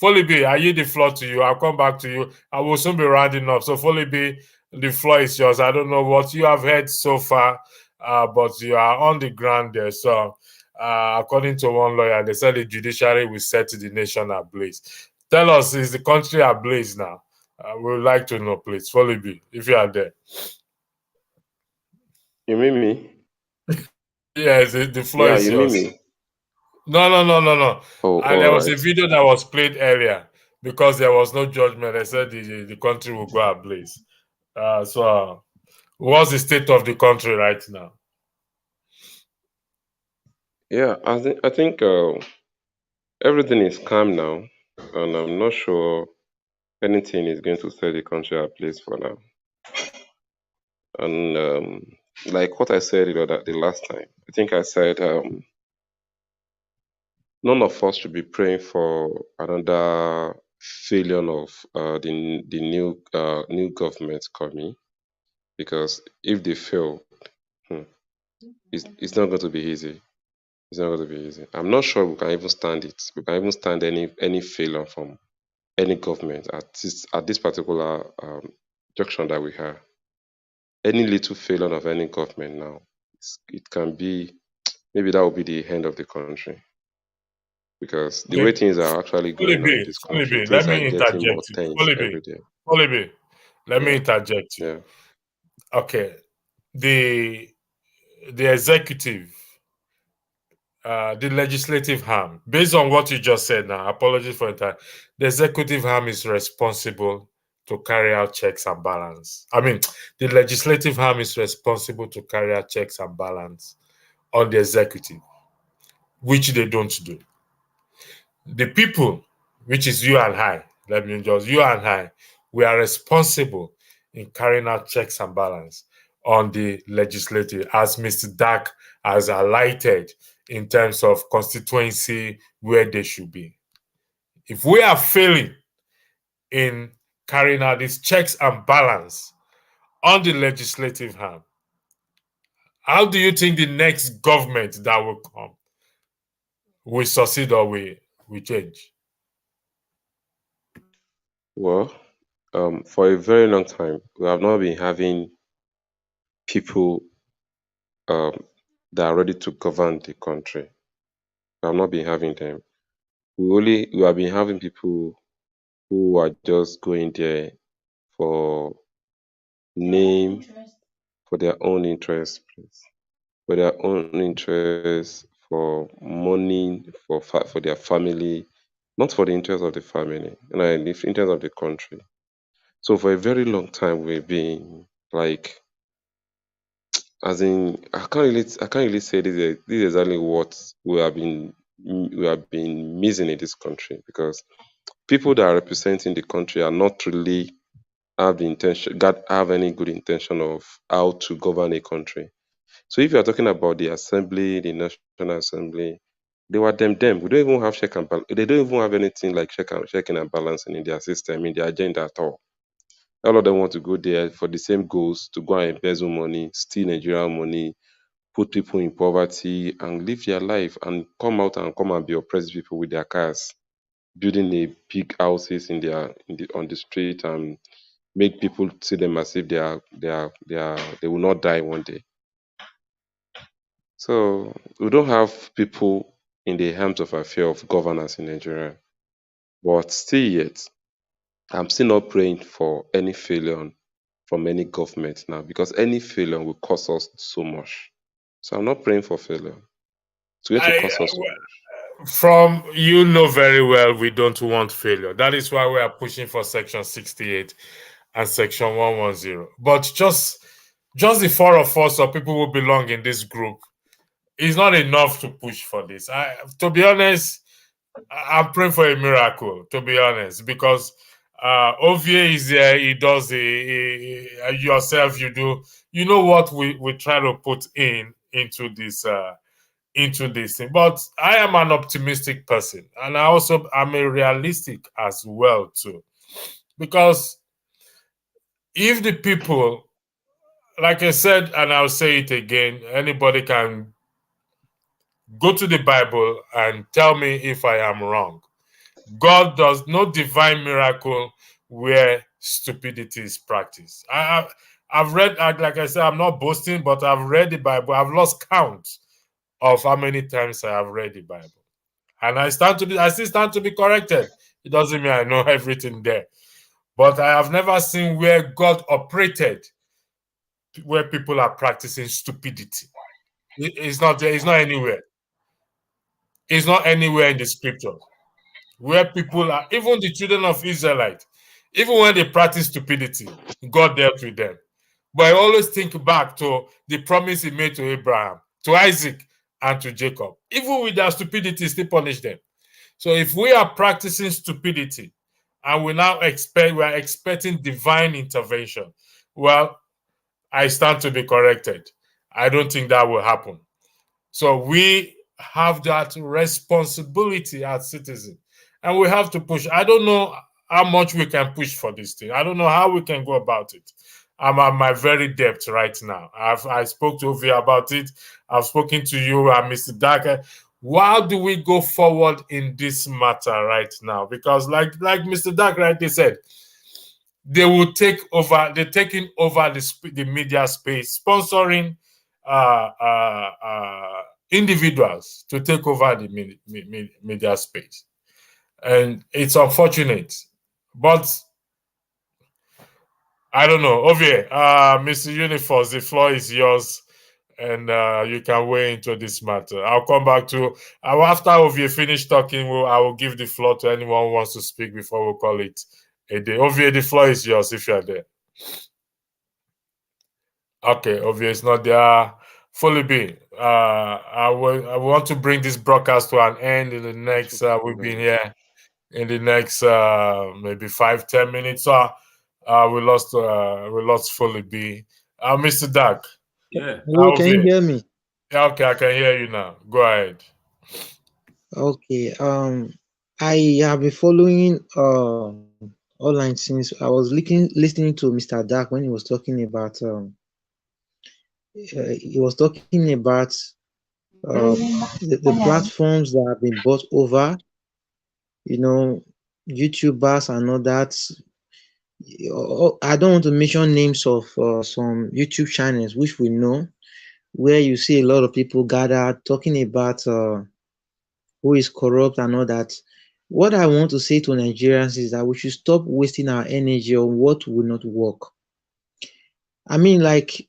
Folibi, I yield the floor to you. I'll come back to you. I will soon be rounding up. So Folibi, the floor is yours. I don't know what you have heard so far, but you are on the ground there. So according to one lawyer, they said the judiciary will set the nation ablaze. Tell us, is the country ablaze now? We would like to know, please. Folibi, if you are there. You mean me? Yes, the floor is you yours. mean me? No. Oh, And there was right. a video that was played earlier because there was no judgment. They said the country will go ablaze. So what's the state of the country right now? Yeah, I think everything is calm now, and I'm not sure anything is going to set the country ablaze for now. And like what I said the last time, I think I said none of us should be praying for another failure of the new government coming, because if they fail, it's not going to be easy. It's not going to be easy. I'm not sure we can even stand it. We can even stand any failure from any government at this particular junction that we have. Any little failure of any government now, it can be, maybe that will be the end of the country. Because the way things are actually going on in this country, things are getting more tense every day. Folibi, let me interject you. Yeah. Okay. The executive, the legislative arm, based on what you just said now, apologies for that, the executive arm is responsible to carry out checks and balance. I mean, the legislative arm is responsible to carry out checks and balance on the executive, which they don't do. The people, which is you and I, you and I, we are responsible in carrying out checks and balance on the legislative, as Mr. Dak has highlighted in terms of constituency where they should be. If we are failing in carrying out these checks and balance on the legislative arm, how do you think the next government that will come will succeed or will change? Well, for a very long time, we have not been having people that are ready to govern the country. We have not been having them. We have been having people who are just going there for name, for their own interest, for their own interest, for money, for their family, not for the interest of the family, and the interest of the country. So for a very long time, we've been like, as in, I can't really say this is exactly what we have been missing in this country, because people that are representing the country are not really have any good intention of how to govern a country. So if you are talking about the assembly, the National Assembly, they were them. We don't even have check and balance. They don't even have anything like checking and balancing in their system, in their agenda at all. All of them want to go there for the same goals, to go and embezzle money, steal Nigerian money, put people in poverty, and live their life, and come and be oppressed people with their cars, building a big houses on the street, and make people see them as if they will not die one day. So we don't have people in the hands of affair of governance in Nigeria. But still yet, I'm still not praying for any failure from any government now, because any failure will cost us so much. So I'm not praying for failure. It's going to cost us so much. From you know very well, we don't want failure. That is why we are pushing for Section 68 and Section 110. But just the four of us or people who belong in this group is not enough to push for this. To be honest, I'm praying for a miracle, to be honest, because Ovie is there. He does yourself. You do. You know what we try to put into this thing. But I am an optimistic person, and I'm a realistic as well too, because if the people, like I said, and I'll say it again, anybody can go to the Bible and tell me if I am wrong. God does no divine miracle where stupidity is practiced. I've read, like I said, I'm not boasting, but I've read the Bible. I've lost count of how many times I have read the Bible. And I still stand to be corrected. It doesn't mean I know everything there. But I have never seen where God operated where people are practicing stupidity. It's not there, it's not anywhere. It's not anywhere in the scriptures where people are, even the children of Israelite, even when they practice stupidity, God dealt with them. But I always think back to the promise he made to Abraham, to Isaac, and to Jacob. Even with their stupidity, still punish them. So if we are practicing stupidity and we are expecting divine intervention, well, I stand to be corrected. I don't think that will happen. So we have that responsibility as citizens, and we have to push. I don't know how much we can push for this thing. I don't know how we can go about it. I'm at my very depth right now. I spoke to Ovie about it. I've spoken to you and Mr. Daka. How do we go forward in this matter right now? Because like Mr. Dak rightly said, they will take over. They're taking over the media space, sponsoring individuals to take over the media space, and it's unfortunate. But I don't know. Ovie, Mr. Uniforms, the floor is yours, and you can weigh into this matter. I'll come back to after Ovie finish talking. I will give the floor to anyone who wants to speak before we call it a day. Ovie, the floor is yours if you are there. Okay, Ovie is not there. Fully be. I want to bring this broadcast to an end in the next. We've been here in the next maybe 5-10 minutes. So we lost Fully be. Mr. Dak. Yeah. Hello, can you hear me? Yeah, okay, I can hear you now. Go ahead. Okay. I have been following online since I was listening to Mr. Dak when he was talking about the platforms that have been bought over, YouTubers and all that. I don't want to mention names of some YouTube channels which we know, where you see a lot of people gathered talking about who is corrupt and all that. What I want to say to Nigerians is that we should stop wasting our energy on what will not work. I mean, like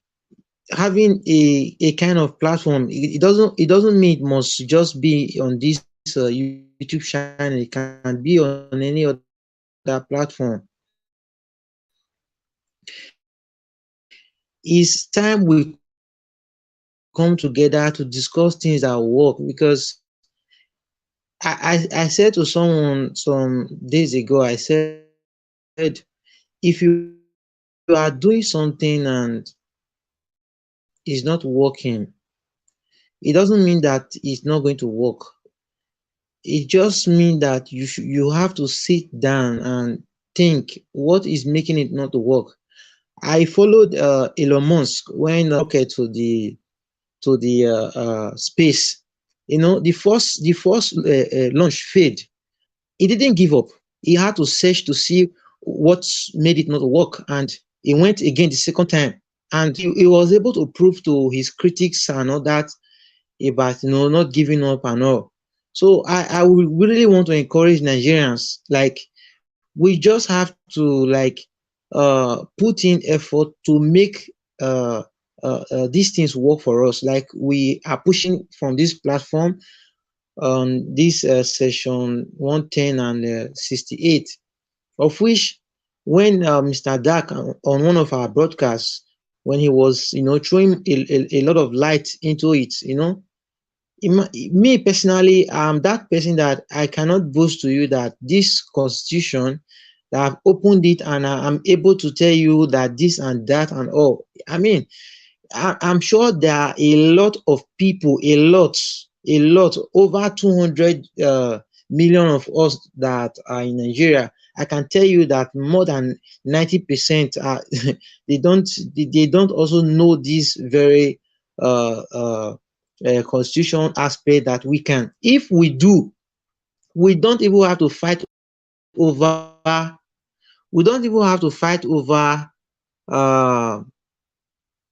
having a kind of platform, it doesn't mean it must just be on this YouTube channel. It can be on any other platform. It's time we come together to discuss things that work, because I said to someone some days ago, I said, if you are doing something and is not working, it doesn't mean that it's not going to work. It just means that you have to sit down and think what is making it not to work. I followed Elon Musk when rocket to the space. You know, the first launch failed. He didn't give up. He had to search to see what made it not work, and he went again the second time, and he was able to prove to his critics and all that about not giving up and all. So I would really want to encourage Nigerians, like, we just have to, like, put in effort to make these things work for us. Like, we are pushing from this platform on this session 110 and 68, of which, when Mr. Dak on one of our broadcasts, when he was throwing a lot of light into it, me personally, I'm that person that I cannot boast to you that this constitution, that I've opened it and I'm able to tell you that this and that and all. I mean, I'm sure there are a lot of people, a lot, over 200 million of us that are in Nigeria. I can tell you that more than 90% are they don't also know this very constitution aspect that we can. If we do, we don't even have to fight over. We don't even have to fight over.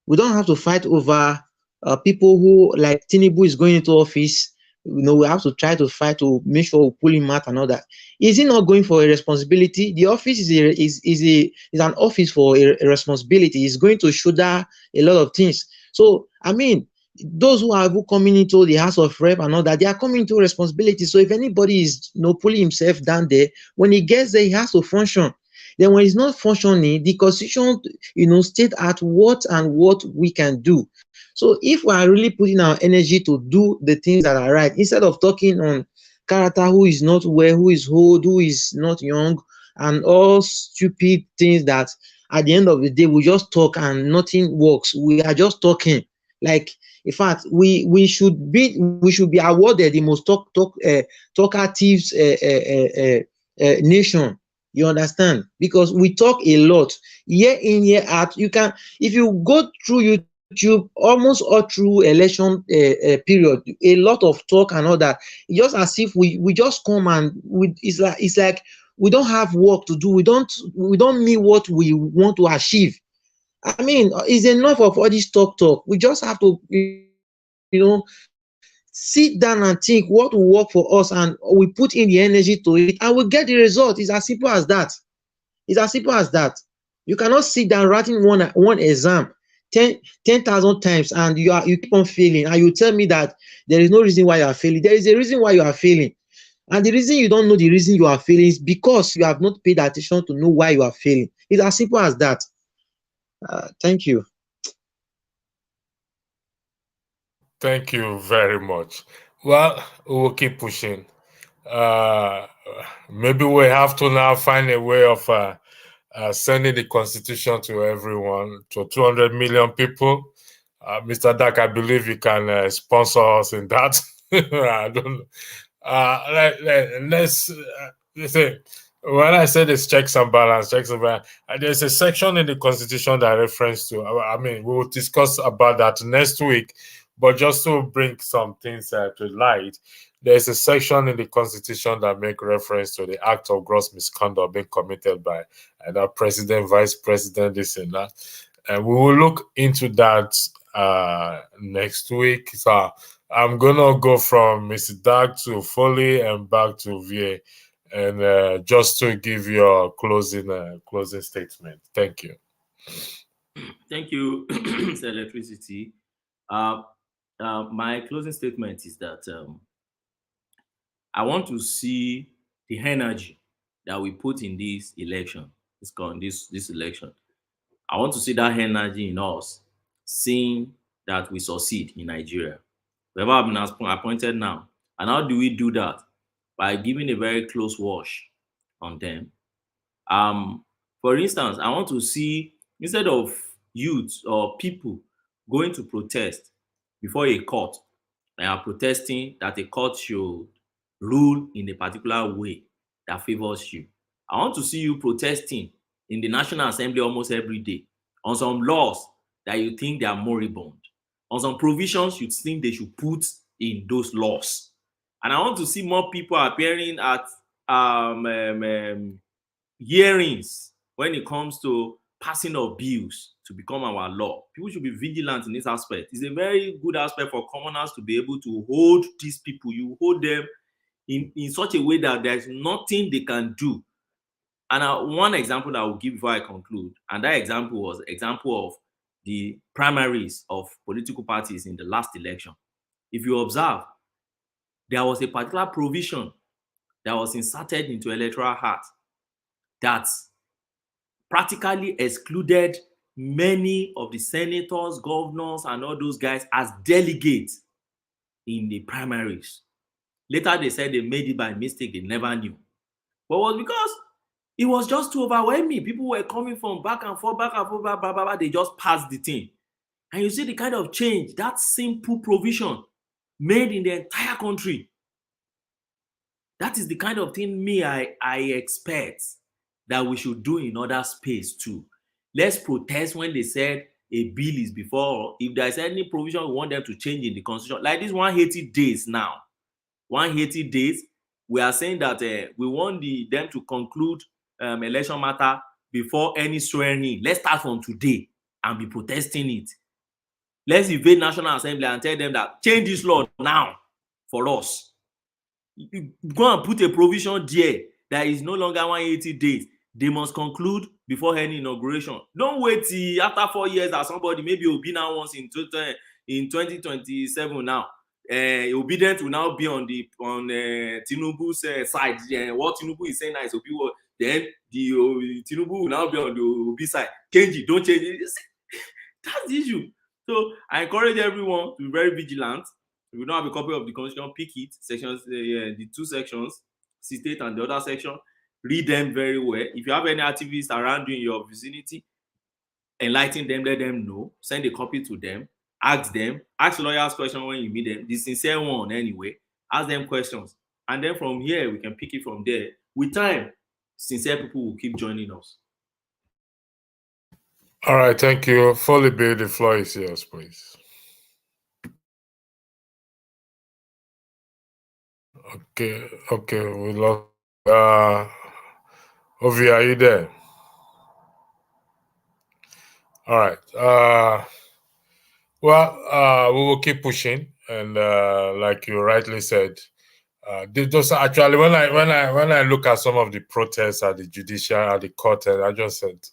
We don't have to fight over people who, like, Tinubu is going into office. We have to try to fight to make sure we pull him out and all that. Is he not going for a responsibility? The office is an office for a responsibility. He's going to shoulder a lot of things. So, I mean, those who are coming into the House of Rep and all that, they are coming into responsibility. So if anybody is pulling himself down there, when he gets there, he has to function. Then when it's not functioning, the constitution, state at what we can do. So if we are really putting our energy to do the things that are right, instead of talking on character, who is not well, who is old, who is not young, and all stupid things that at the end of the day we just talk and nothing works. We are just talking. Like, in fact, we should be awarded the most talkative nation. You understand? Because we talk a lot, year in, year out. You can, if you go through YouTube, almost all through election period, a lot of talk and all that. It's just as if we just come and it's like we don't have work to do. We don't mean what we want to achieve. I mean, it's enough of all this talk. We just have to, sit down and think what will work for us, and we put in the energy to it, and we get the result. It's as simple as that. It's as simple as that. You cannot sit down writing one exam 10,000 times and you keep on failing, and you tell me that there is no reason why you are failing. There is a reason why you are failing. And the reason you don't know the reason you are failing is because you have not paid attention to know why you are failing. It's as simple as that. Thank you. Thank you very much. Well, we will keep pushing. Maybe we have to now find a way of sending the constitution to everyone, to 200 million people. Mr. Dak, I believe you can sponsor us in that. I don't know. Let's listen. When I say this checks and balance, there's a section in the constitution that I reference to. I mean, we will discuss about that next week. But just to bring some things to light, there's a section in the Constitution that make reference to the act of gross misconduct being committed by either president, vice president, this and that. And we will look into that next week. So I'm going to go from Mr. Dak to Foley and back to VA, and just to give you a closing statement. Thank you. Thank you, Mr. Electricity. My closing statement is that I want to see the energy that we put in this election. This election. I want to see that energy in us, seeing that we succeed in Nigeria. We have been appointed now. And how do we do that? By giving a very close watch on them. For instance, I want to see, instead of youth or people going to protest before a court and are protesting that a court should rule in a particular way that favors you. I want to see you protesting in the National Assembly almost every day on some laws that you think they are moribund, on some provisions you think they should put in those laws. And I want to see more people appearing at hearings when it comes to passing of bills to become our law. People should be vigilant in this aspect. It's a very good aspect for commoners to be able to hold these people. You hold them in such a way that there's nothing they can do. And one example that I will give before I conclude, and that example was example of the primaries of political parties in the last election. If you observe, there was a particular provision that was inserted into Electoral Act that practically excluded many of the senators, governors, and all those guys as delegates in the primaries. Later, they said they made it by mistake. They never knew. But it was because it was just too overwhelming. People were coming from back and forth, blah, blah, blah. They just passed the thing. And you see the kind of change, that simple provision made in the entire country. That is the kind of thing I expect that we should do in other space too. Let's protest when they said a bill is before. If there's any provision we want them to change in the constitution, like this 180 days now, 180 days, we are saying that we want them to conclude election matter before any swearing. Let's start from today and be protesting it. Let's invade National Assembly and tell them that change this law now for us. You go and put a provision there that is no longer 180 days. They must conclude before any inauguration. Don't wait till after 4 years that somebody, maybe will be now once in 2027 now. Obedient will now be on Tinubu's side. What Tinubu is saying now is Obi, then Tinubu will now be on the Obi side. Change it, don't change it. That's the issue. So I encourage everyone to be very vigilant. If you don't have a copy of the constitution, pick it. Sections, the two sections, C-state and the other section. Read them very well. If you have any activists around you in your vicinity, enlighten them, let them know. Send a copy to them. Ask lawyers questions when you meet them. The sincere one anyway. Ask them questions. And then from here, we can pick it from there. With time, sincere people will keep joining us. All right, thank you. Fully Bill, the floor is yours, please. Okay, we lost. Ovi, are you there? All right. We will keep pushing, and like you rightly said, those actually when I look at some of the protests at the judicial at the court, and I just said,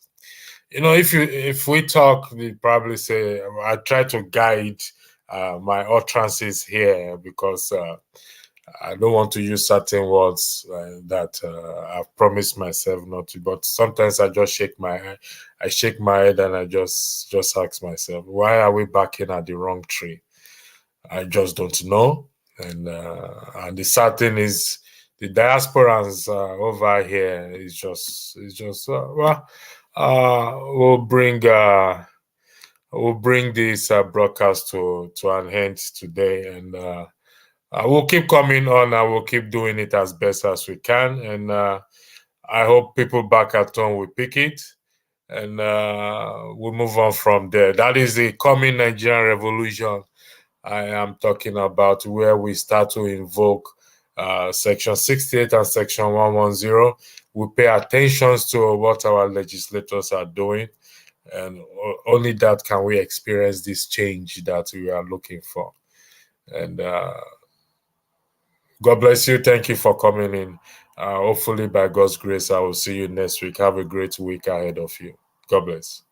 if we talk, they probably say I try to guide my utterances here because I don't want to use certain words that I've promised myself not to. But sometimes I just shake my head and I just ask myself, why are we backing at the wrong tree? I just don't know. And the sad thing is, the diasporans over here is just we'll bring this broadcast to an end today, and we'll keep coming on and we'll keep doing it as best as we can. And I hope people back at home will pick it, and we'll move on from there. That is the coming Nigerian revolution I am talking about, where we start to invoke Section 68 and Section 110. We pay attention to what our legislators are doing, and only that can we experience this change that we are looking for. And God bless you. Thank you for coming in. Hopefully, by God's grace, I will see you next week. Have a great week ahead of you. God bless.